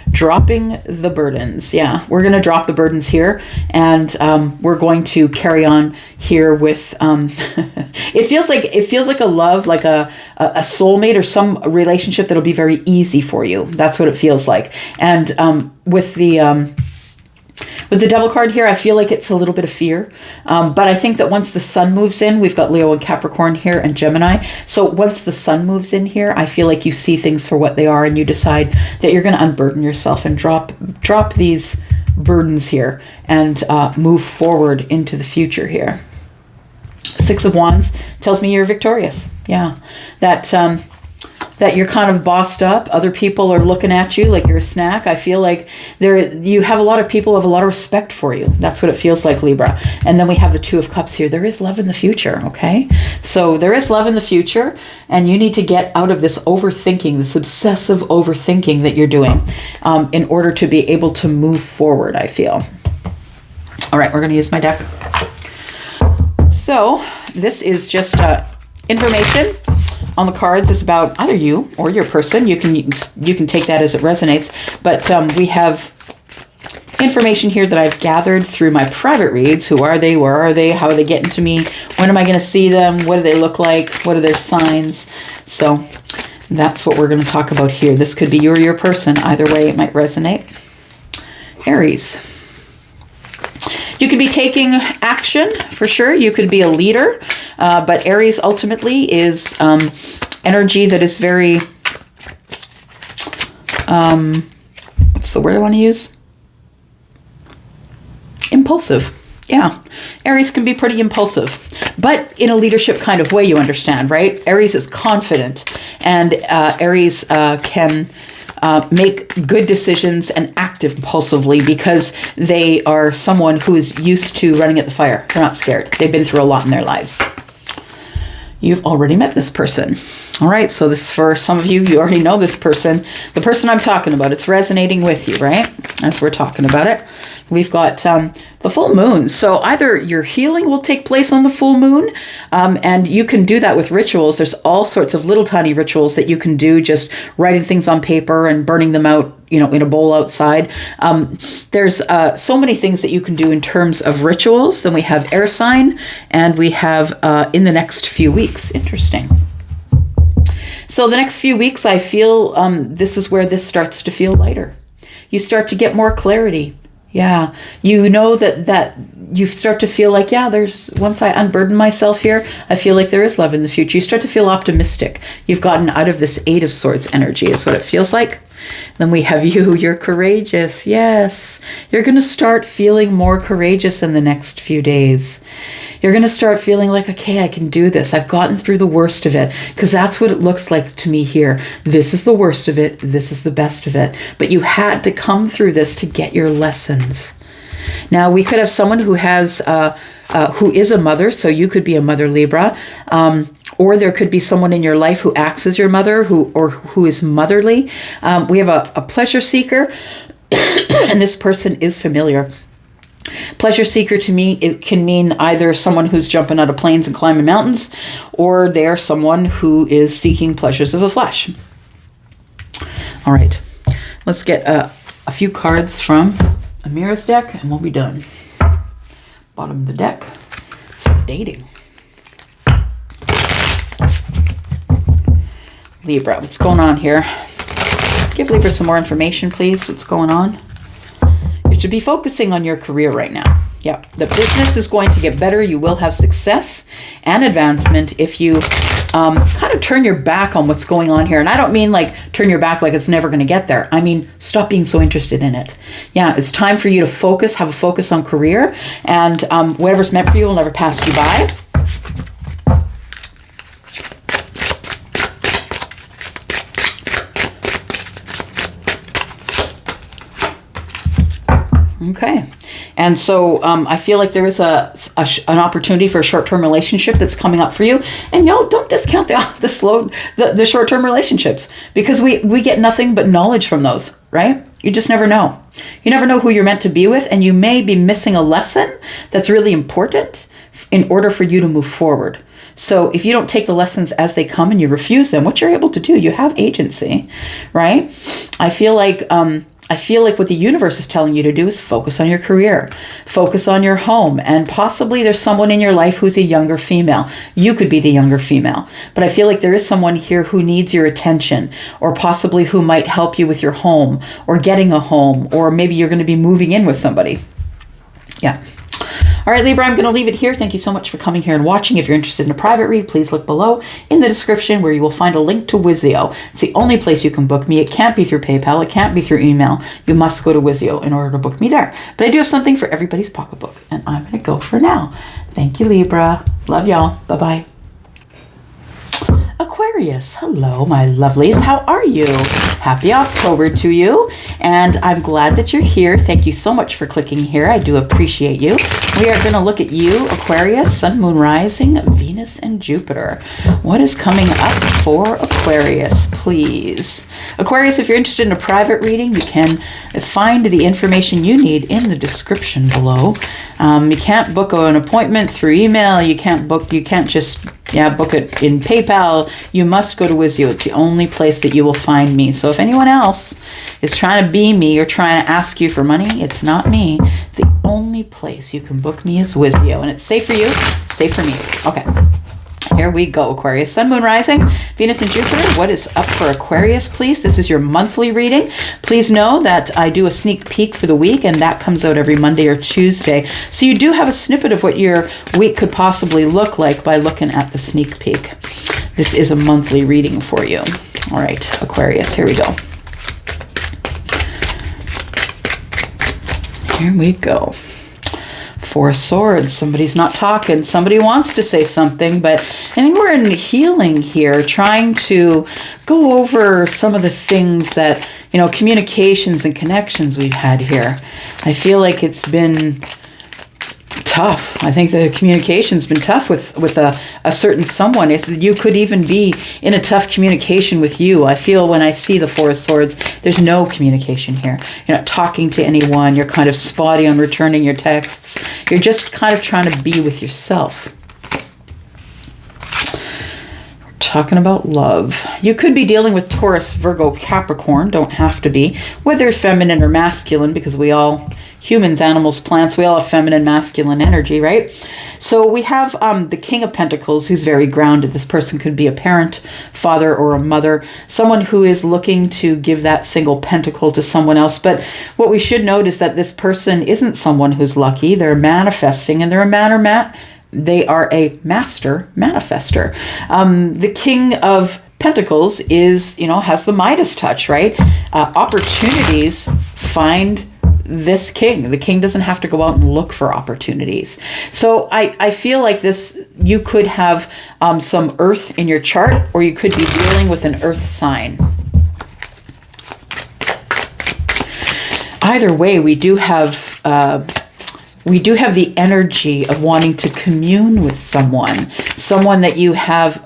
Dropping the burdens. Yeah, we're going to drop the burdens here, and we're going to carry on here with it feels like a love, like a soulmate or some relationship that'll be very easy for you. That's what it feels like. And with the Devil card here, I feel like it's a little bit of fear. But I think that once the Sun moves in, we've got Leo and Capricorn here and Gemini. So once the Sun moves in here, I feel like you see things for what they are and you decide that you're going to unburden yourself and drop these burdens here and move forward into the future here. Six of Wands tells me you're victorious. Yeah, that you're kind of bossed up. Other people are looking at you like you're a snack. I feel like you have a lot of people who have a lot of respect for you. That's what it feels like, Libra. And then we have the Two of Cups here. There is love in the future, okay? So there is love in the future, and you need to get out of this overthinking, this obsessive overthinking that you're doing in order to be able to move forward, I feel. All right, we're going to use my deck. So this is just information on the cards. Is about either you or your person. You can take that as it resonates. But we have information here that I've gathered through my private reads. Who are they? Where are they? How are they getting to me? When am I going to see them? What do they look like? What are their signs? So that's what we're going to talk about here. This could be you or your person. Either way, it might resonate. Aries. You could be taking action for sure. You could be a leader, but Aries ultimately is energy that is very, what's the word I want to use? Impulsive. Yeah, Aries can be pretty impulsive, but in a leadership kind of way, you understand, right? Aries is confident, and Aries can make good decisions and act impulsively because they are someone who is used to running at the fire. They're not scared. They've been through a lot in their lives. You've already met this person. All right, so this is for some of you. You already know this person. The person I'm talking about, it's resonating with you, right? As we're talking about it. We've got the full moon. So either your healing will take place on the full moon, and you can do that with rituals. There's all sorts of little tiny rituals that you can do, just writing things on paper and burning them out, in a bowl outside. There's so many things that you can do in terms of rituals. Then we have air sign, and we have in the next few weeks. Interesting. So the next few weeks, I feel this is where this starts to feel lighter. You start to get more clarity. Yeah, you know that you start to feel like, once I unburden myself here, I feel like there is love in the future. You start to feel optimistic. You've gotten out of this Eight of Swords energy is what it feels like. Then we have you're courageous. Yes, you're going to start feeling more courageous in the next few days. You're going to start feeling like, okay, I can do this. I've gotten through the worst of it, because that's what it looks like to me here. This is the worst of it. This is the best of it. But you had to come through this to get your lessons. Now, we could have someone who has, who is a mother. So you could be a mother, Libra. Or there could be someone in your life who acts as your mother, who is motherly. We have a pleasure seeker, and this person is familiar. Pleasure seeker to me, it can mean either someone who's jumping out of planes and climbing mountains, or they're someone who is seeking pleasures of the flesh. All right, let's get a few cards from Amira's deck and we'll be done. Bottom of the deck says dating. Libra, what's going on here? Give Libra some more information, please. What's going on? You should be focusing on your career right now. Yeah, the business is going to get better. You will have success and advancement if you kind of turn your back on what's going on here. And I don't mean like turn your back like it's never going to get there. I mean, stop being so interested in it. Yeah, it's time for you to focus, have a focus on career, and whatever's meant for you will never pass you by. Okay. And so I feel like there is an opportunity for a short-term relationship that's coming up for you. And y'all, don't discount the short-term relationships, because we get nothing but knowledge from those, right? You just never know. You never know who you're meant to be with, and you may be missing a lesson that's really important in order for you to move forward. So if you don't take the lessons as they come and you refuse them, what you're able to do, you have agency, right? I feel like what the universe is telling you to do is focus on your career, focus on your home, and possibly there's someone in your life who's a younger female. You could be the younger female, but I feel like there is someone here who needs your attention, or possibly who might help you with your home or getting a home, or maybe you're going to be moving in with somebody. Yeah. All right, Libra, I'm going to leave it here. Thank you so much for coming here and watching. If you're interested in a private read, please look below in the description where you will find a link to Wizio. It's the only place you can book me. It can't be through PayPal. It can't be through email. You must go to Wizio in order to book me there. But I do have something for everybody's pocketbook, and I'm going to go for now. Thank you, Libra. Love y'all. Bye-bye. Aquarius, hello, my lovelies. How are you? Happy October to you, and I'm glad that you're here. Thank you so much for clicking here. I do appreciate you. We are going to look at you, Aquarius, Sun, Moon, Rising, Venus, and Jupiter. What is coming up for Aquarius, please? Aquarius, if you're interested in a private reading, you can find the information you need in the description below. You can't book an appointment through email. You can't just book it in PayPal. You must go to Wizio. It's the only place that you will find me. So if anyone else is trying to be me or trying to ask you for money, it's not me. The only place you can book me is Wizio. And it's safe for you, safe for me. Okay. Here we go, Aquarius. Sun, Moon, Rising, Venus, and Jupiter. What is up for Aquarius, please? This is your monthly reading. Please know that I do a sneak peek for the week, and that comes out every Monday or Tuesday. So you do have a snippet of what your week could possibly look like by looking at the sneak peek. This is a monthly reading for you. All right, Aquarius, here we go. Here we go. Four of Swords. Somebody's not talking. Somebody wants to say something, but I think we're in healing here, trying to go over some of the things that, communications and connections we've had here. I feel like it's been tough. I think the communication's been tough with a certain someone. You could even be in a tough communication with you. I feel when I see the Four of Swords, there's no communication here. You're not talking to anyone. You're kind of spotty on returning your texts. You're just kind of trying to be with yourself. We're talking about love. You could be dealing with Taurus, Virgo, Capricorn. Don't have to be. Whether feminine or masculine, because we all... humans, animals, plants, we all have feminine, masculine energy, right? So we have the King of Pentacles, who's very grounded. This person could be a parent, father, or a mother, someone who is looking to give that single pentacle to someone else. But what we should note is that this person isn't someone who's lucky. They're manifesting, and they are a master manifester. The King of Pentacles is, has the Midas touch, right? Opportunities find this king. The king doesn't have to go out and look for opportunities. So I feel like you could have some earth in your chart, or you could be dealing with an earth sign. Either way, we do have the energy of wanting to commune with someone that you have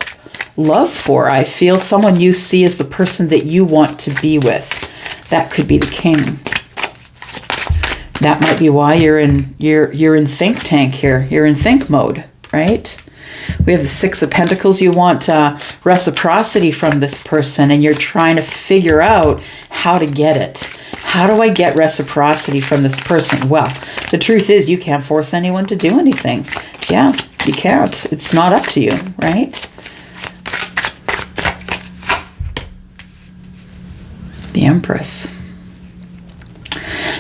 love for. I feel someone you see as the person that you want to be with. That could be the king. That might be why you're in think tank here. You're in think mode, right? We have the Six of Pentacles. You want reciprocity from this person, and you're trying to figure out how to get it. How do I get reciprocity from this person? Well, the truth is you can't force anyone to do anything. Yeah, you can't. It's not up to you, right? The Empress.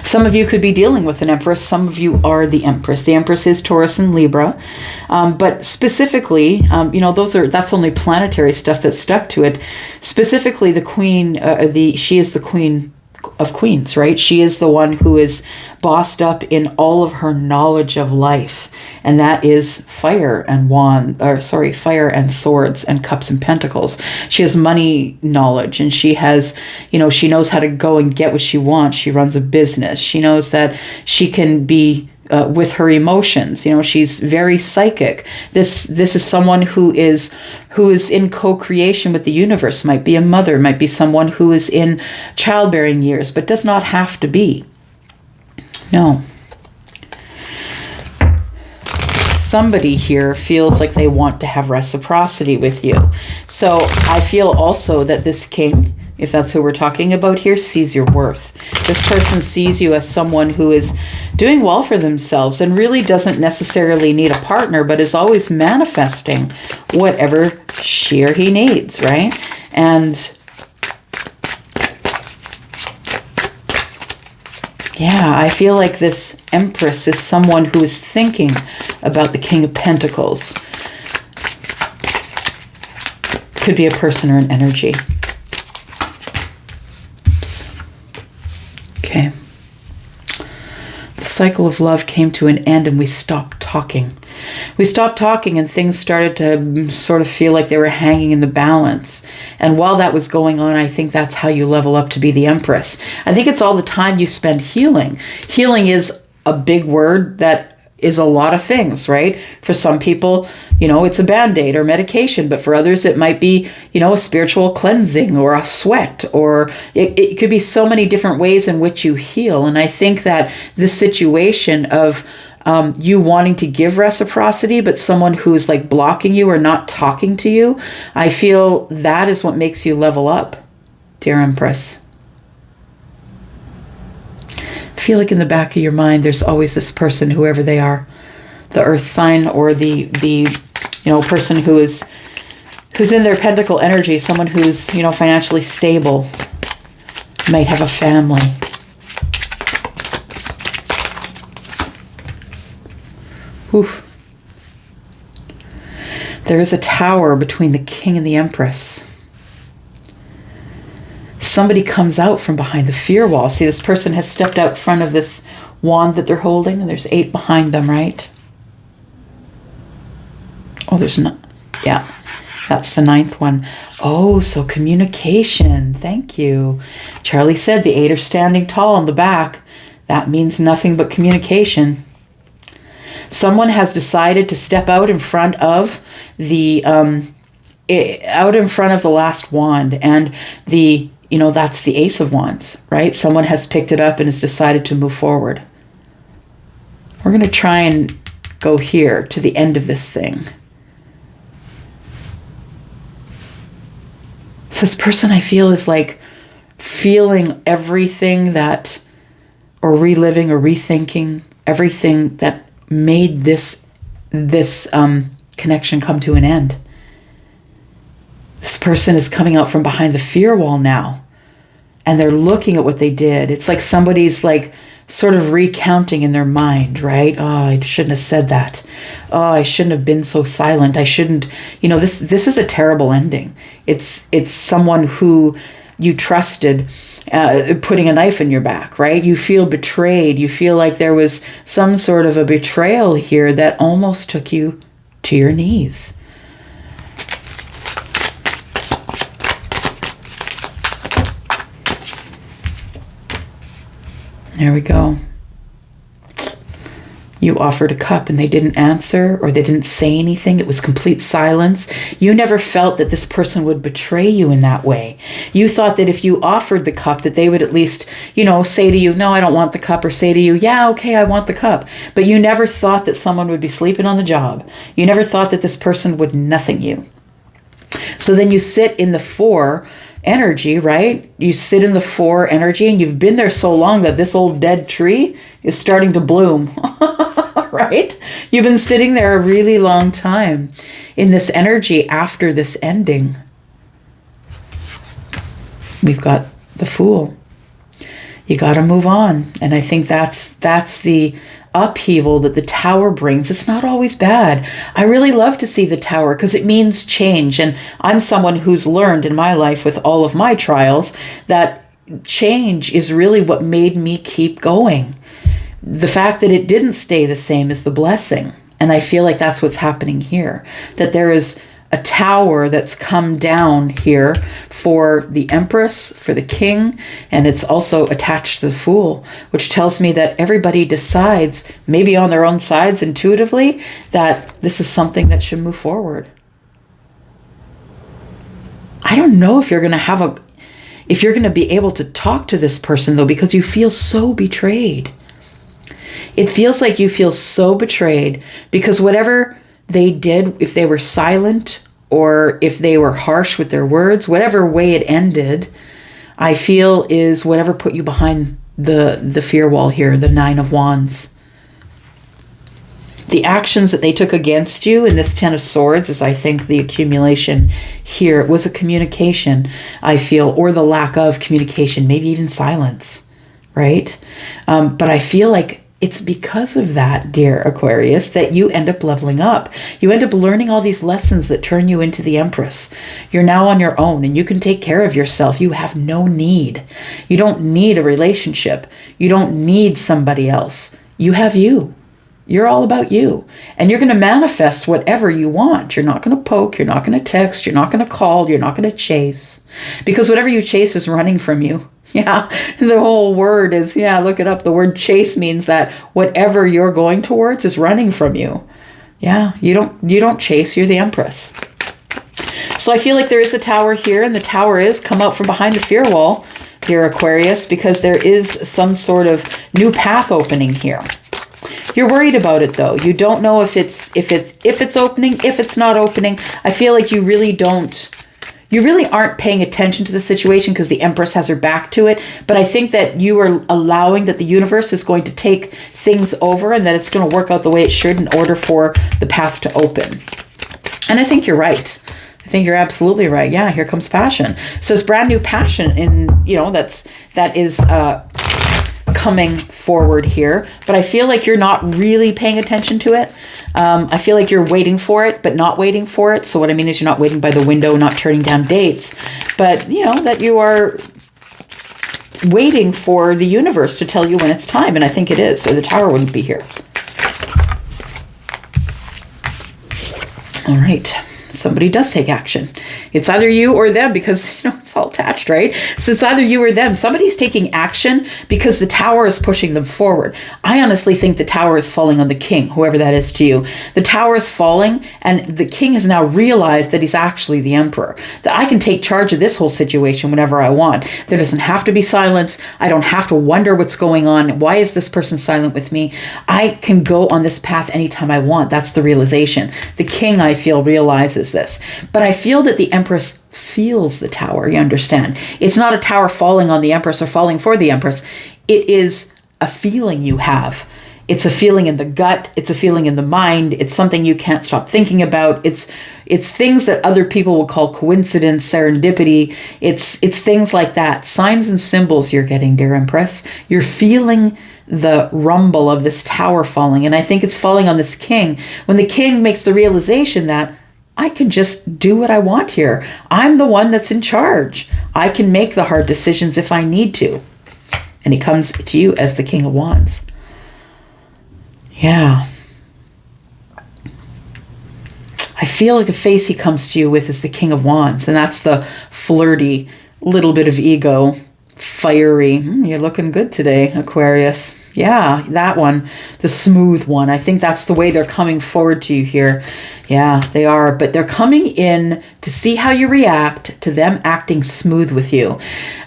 Some of you could be dealing with an Empress. Some of you are the Empress. The Empress is Taurus and Libra. But specifically, that's only planetary stuff that's stuck to it. Specifically, the Queen, she is the Queen of Queens, right? She is the one who is bossed up in all of her knowledge of life. And that is fire and swords and cups and pentacles. She has money knowledge, and she has, she knows how to go and get what she wants. She runs a business. She knows that she can be with her emotions. She's very psychic. This is someone who is in co-creation with the universe. Might be a mother, might be someone who is in childbearing years, but does not have to be. No. Somebody here feels like they want to have reciprocity with you. So I feel also that this king, if that's who we're talking about here, sees your worth. This person sees you as someone who is doing well for themselves and really doesn't necessarily need a partner, but is always manifesting whatever she or he needs, right? And yeah, I feel like this Empress is someone who is thinking about the King of Pentacles. Could be a person or an energy. Okay. The cycle of love came to an end and we stopped talking. We stopped talking and things started to sort of feel like they were hanging in the balance. And while that was going on, I think that's how you level up to be the Empress. I think it's all the time you spend healing. Healing is a big word that is a lot of things, right? For some people, it's a Band-Aid or medication, but for others it might be, a spiritual cleansing or a sweat, or it could be so many different ways in which you heal. And I think that this situation of you wanting to give reciprocity, but someone who's like blocking you or not talking to you, I feel that is what makes you level up, dear Empress. I feel like in the back of your mind, there's always this person, whoever they are, the earth sign or the person who's in their pentacle energy, someone who's, financially stable, might have a family. Oof. There is a tower between the king and the Empress. Somebody comes out from behind the fear wall. See, this person has stepped out front of this wand that they're holding, and there's 8 behind them, right? Oh, there's not. Yeah, that's the 9th one. Oh, so communication. Thank you. Charlie said the 8 are standing tall in the back. That means nothing but communication. Someone has decided to step out in front of the last wand, and that's the Ace of Wands, right? Someone has picked it up and has decided to move forward. We're going to try and go here to the end of this thing. So this person, I feel, is like feeling everything that, or reliving or rethinking everything that made this connection come to an end. This person is coming out from behind the fear wall now, and they're looking at what they did. It's like somebody's like sort of recounting in their mind, right? Oh, I shouldn't have said that. Oh, I shouldn't have been so silent. I shouldn't, this is a terrible ending. It's someone who you trusted putting a knife in your back, right? You feel betrayed. You feel like there was some sort of a betrayal here that almost took you to your knees. There we go. You offered a cup and they didn't answer, or they didn't say anything. It was complete silence. You never felt that this person would betray you in that way. You thought that if you offered the cup, that they would at least, say to you, no, I don't want the cup, or say to you, yeah, okay, I want the cup. But you never thought that someone would be sleeping on the job. You never thought that this person would nothing you. So then you sit in the 4 energy, right? You sit in the 4 energy, and you've been there so long that this old dead tree is starting to bloom. Right? You've been sitting there a really long time in this energy after this ending. We've got the Fool. You got to move on. And I think that's the upheaval that the Tower brings. It's not always bad. I really love to see the Tower because it means change. And I'm someone who's learned in my life with all of my trials that change is really what made me keep going. The fact that it didn't stay the same is the blessing. And I feel like that's what's happening here. That there is a tower that's come down here for the Empress, for the King, and it's also attached to the Fool, which tells me that everybody decides, maybe on their own sides intuitively, that this is something that should move forward. I don't know if you're going to be able to talk to this person, though, because you feel so betrayed. It feels like you feel so betrayed because whatever they did, if they were silent or if they were harsh with their words, whatever way it ended, I feel is whatever put you behind the fear wall here, the 9 of Wands. The actions that they took against you in this 10 of Swords is, I think, the accumulation here. It was a communication, I feel, or the lack of communication, maybe even silence, right? But I feel like it's because of that, dear Aquarius, that you end up leveling up. You end up learning all these lessons that turn you into the Empress. You're now on your own and you can take care of yourself. You have no need. You don't need a relationship. You don't need somebody else. You have you. You're all about you. And you're going to manifest whatever you want. You're not going to poke. You're not going to text. You're not going to call. You're not going to chase. Because whatever you chase is running from you. Yeah, the whole word is, look it up. The word chase means that whatever you're going towards is running from you. Yeah, you don't chase, you're the Empress. So I feel like there is a Tower here, and the Tower is come out from behind the fear wall, dear Aquarius, because there is some sort of new path opening here. You're worried about it though. You don't know if it's opening, if it's not opening. I feel like you really aren't paying attention to the situation because the Empress has her back to it. But I think that you are allowing that the universe is going to take things over and that it's going to work out the way it should in order for the path to open. And I think you're right. I think you're absolutely right. Yeah, here comes passion. So it's brand new passion that is coming forward here. But I feel like you're not really paying attention to it. I feel like you're waiting for it, but not waiting for it. So what I mean is you're not waiting by the window, not turning down dates, but that you are waiting for the universe to tell you when it's time. And I think it is, or the Tower wouldn't be here. All right. Somebody does take action. It's either you or them because, it's all attached, right? So it's either you or them. Somebody's taking action because the Tower is pushing them forward. I honestly think the Tower is falling on the King, whoever that is to you. The Tower is falling and the King has now realized that he's actually the Emperor, that I can take charge of this whole situation whenever I want. There doesn't have to be silence. I don't have to wonder what's going on. Why is this person silent with me? I can go on this path anytime I want. That's the realization. The King, I feel, realizes this. But I feel that the Empress feels the Tower, you understand? It's not a Tower falling on the Empress or falling for the Empress. It is a feeling you have. It's a feeling in the gut. It's a feeling in the mind. It's something you can't stop thinking about. It's things that other people will call coincidence, serendipity. It's things like that. Signs and symbols you're getting, dear Empress. You're feeling the rumble of this Tower falling. And I think it's falling on this King. When the King makes the realization that I can just do what I want here. I'm the one that's in charge. I can make the hard decisions if I need to. And he comes to you as the King of Wands. Yeah. I feel like the face he comes to you with is the King of Wands. And that's the flirty, little bit of ego, fiery. You're looking good today, Aquarius. Yeah, that one, the smooth one. I think that's the way they're coming forward to you here. Yeah, they are. But they're coming in to see how you react to them acting smooth with you,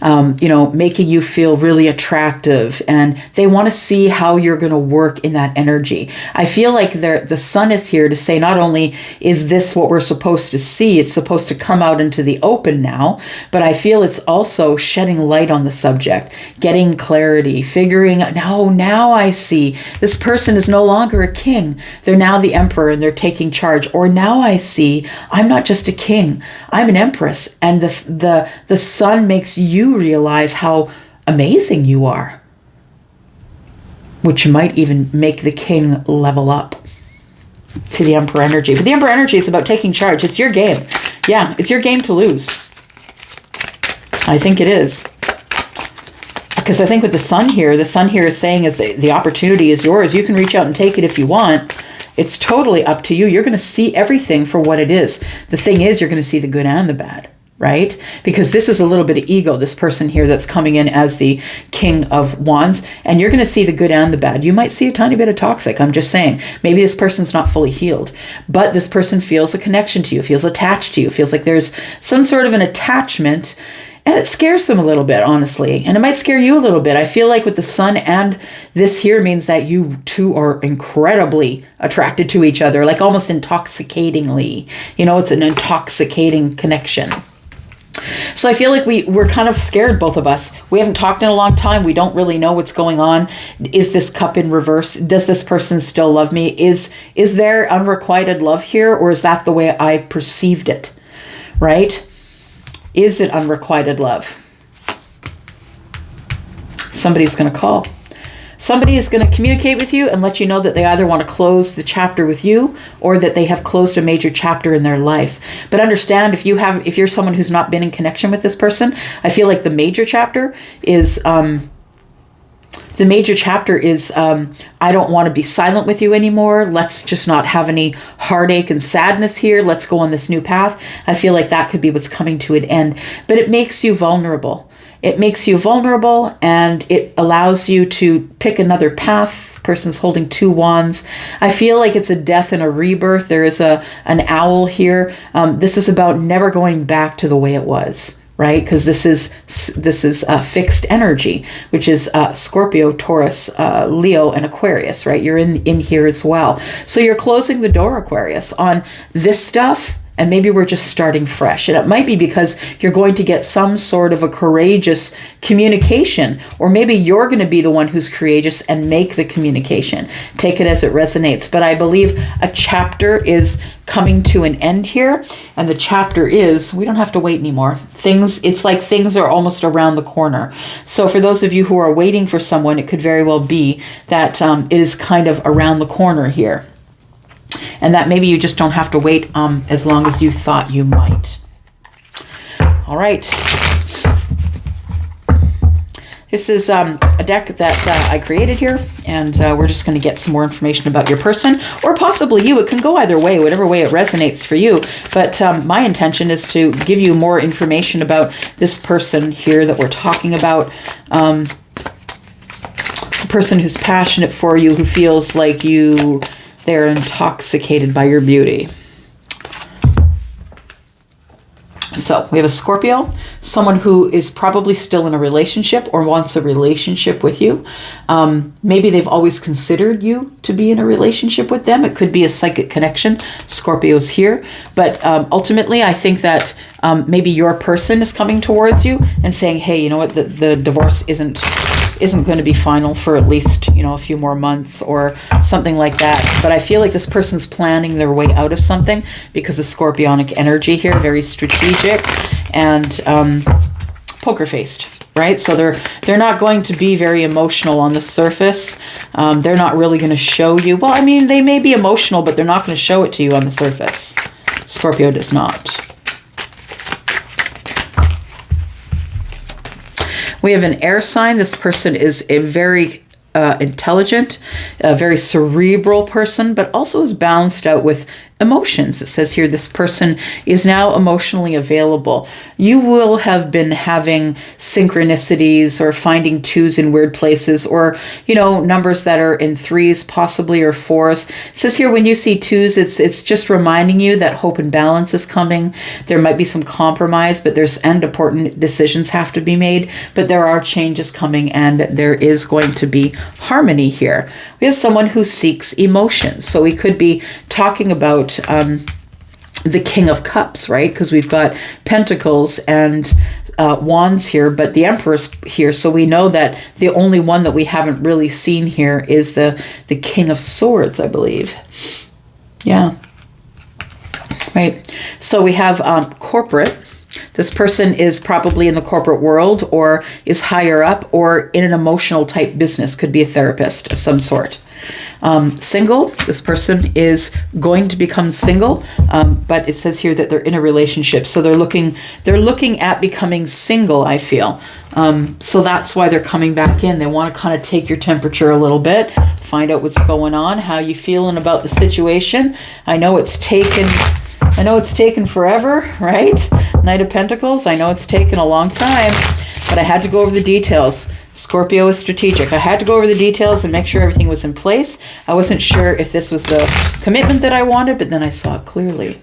making you feel really attractive. And they want to see how you're going to work in that energy. I feel like the sun is here to say, not only is this what we're supposed to see, it's supposed to come out into the open now, but I feel it's also shedding light on the subject, getting clarity, figuring out, now I see this person is no longer a king. They're now the emperor and they're taking charge. Or now I see I'm not just a king, I'm an empress. And the sun makes you realize how amazing you are, which might even make the king level up to the emperor energy. But the emperor energy is about taking charge. It's your game. Yeah, it's your game to lose. I think it is. Because I think with the sun here is saying is the opportunity is yours. You can reach out and take it if you want. It's totally up to you. You're going to see everything for what it is. The thing is, you're going to see the good and the bad, right? Because this is a little bit of ego, this person here that's coming in as the King of Wands, and you're going to see the good and the bad. You might see a tiny bit of toxic. I'm just saying, maybe this person's not fully healed, but this person feels a connection to you, feels attached to you, feels like there's some sort of an attachment. And it scares them a little bit, honestly. And it might scare you a little bit. I feel like with the sun and this here means that you two are incredibly attracted to each other, like almost intoxicatingly. It's an intoxicating connection. So I feel like we're kind of scared, both of us. We haven't talked in a long time. We don't really know what's going on. Is this cup in reverse? Does this person still love me? Is there unrequited love here? Or is that the way I perceived it? Right? Is it unrequited love? Somebody's going to call. Somebody is going to communicate with you and let you know that they either want to close the chapter with you or that they have closed a major chapter in their life. But understand, if you're someone who's not been in connection with this person, I feel like the major chapter is I don't want to be silent with you anymore. Let's just not have any heartache and sadness here. Let's go on this new path. I feel like that could be what's coming to an end. But it makes you vulnerable. It makes you vulnerable and it allows you to pick another path. Person's holding 2 wands. I feel like it's a death and a rebirth. There is an owl here. This is about never going back to the way it was. Right? Because this is fixed energy, which is Scorpio, Taurus, Leo, and Aquarius, right? You're in here as well. So you're closing the door, Aquarius, on this stuff, and maybe we're just starting fresh. And it might be because you're going to get some sort of a courageous communication, or maybe you're going to be the one who's courageous and make the communication. Take it as it resonates. But I believe a chapter is coming to an end here, and the chapter is, we don't have to wait anymore. It's like things are almost around the corner. So for those of you who are waiting for someone, it could very well be that it is kind of around the corner here. And that maybe you just don't have to wait as long as you thought you might. All right. This is a deck that I created here, and we're just going to get some more information about your person, or possibly you. It can go either way, whatever way it resonates for you. But my intention is to give you more information about this person here that we're talking about. A person who's passionate for you, who feels like they're intoxicated by your beauty. So we have a Scorpio, someone who is probably still in a relationship or wants a relationship with you. Maybe they've always considered you to be in a relationship with them. It could be a psychic connection. Scorpio's here. But ultimately, I think that maybe your person is coming towards you and saying, hey, you know what, the divorce isn't going to be final for at least, a few more months or something like that. But I feel like this person's planning their way out of something because of Scorpionic energy here, very strategic and poker faced, right? So they're not going to be very emotional on the surface. They're not really going to show you. Well, I mean, they may be emotional, but they're not going to show it to you on the surface. Scorpio does not. We have an air sign. This person is a very intelligent, a very cerebral person, but also is balanced out with emotions. It says here, this person is now emotionally available. You will have been having synchronicities or finding twos in weird places, or, you know, numbers that are in threes possibly, or fours. It says here, when you see twos, it's just reminding you that hope and balance is coming. There might be some compromise, but and important decisions have to be made, but there are changes coming, and there is going to be harmony here. We have someone who seeks emotions. So we could be talking about the King of Cups, right? Because we've got Pentacles and Wands here, but the Empress here. So we know that the only one that we haven't really seen here is the King of Swords, I believe. Yeah. Right. So we have corporate. This person is probably in the corporate world, or is higher up, or in an emotional type business, could be a therapist of some sort. Single, this person is going to become single, but it says here that they're in a relationship. So they're looking at becoming single, I feel. So that's why they're coming back in. They want to kind of take your temperature a little bit, find out what's going on, how you feeling about the situation. I know it's taken forever, right? Knight of Pentacles, I know it's taken a long time, but I had to go over the details. Scorpio is strategic. I had to go over the details and make sure everything was in place. I wasn't sure if this was the commitment that I wanted, but then I saw it clearly.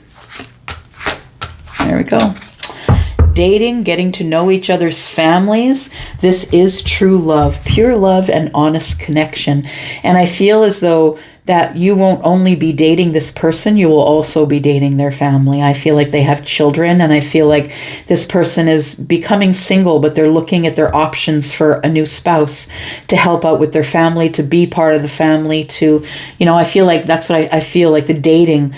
There we go. Dating, getting to know each other's families. This is true love, pure love and honest connection. And I feel as though that you won't only be dating this person, you will also be dating their family. I feel like they have children, and I feel like this person is becoming single, but they're looking at their options for a new spouse to help out with their family, to be part of the family, to, you know, I feel like that's what I feel like the dating,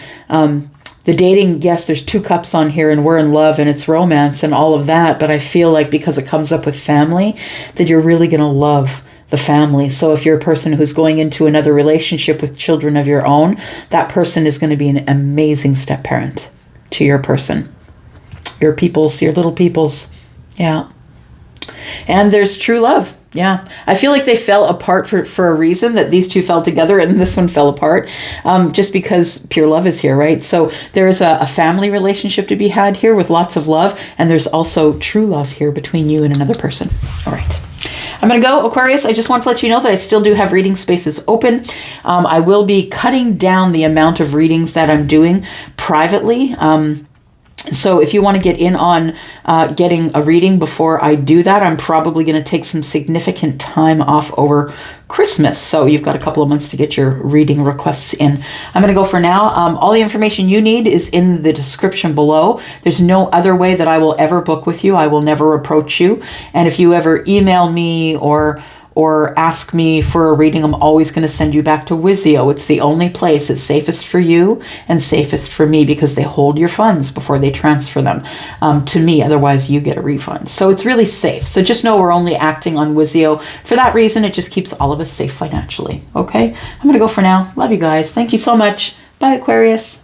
yes, there's 2 cups on here, and we're in love and it's romance and all of that. But I feel like because it comes up with family, that you're really going to love the family. So if you're a person who's going into another relationship with children of your own, that person is going to be an amazing step parent to your person, your peoples, your little peoples. Yeah. And there's true love. Yeah. I feel like they fell apart for a reason, that these two fell together and this one fell apart, just because pure love is here, right? So there is a family relationship to be had here with lots of love. And there's also true love here between you and another person. All right. I'm going to go, Aquarius. I just want to let you know that I still do have reading spaces open. I will be cutting down the amount of readings that I'm doing privately. So if you want to get in on getting a reading before I do that, I'm probably going to take some significant time off over Christmas. So you've got a couple of months to get your reading requests in. I'm going to go for now. All the information you need is in the description below. There's no other way that I will ever book with you. I will never approach you. And if you ever email me or ask me for a reading, I'm always going to send you back to Wizio. It's the only place. It's safest for you and safest for me, because they hold your funds before they transfer them to me. Otherwise, you get a refund. So it's really safe. So just know we're only acting on Wizio. For that reason, it just keeps all of us safe financially. Okay? I'm going to go for now. Love you guys. Thank you so much. Bye, Aquarius.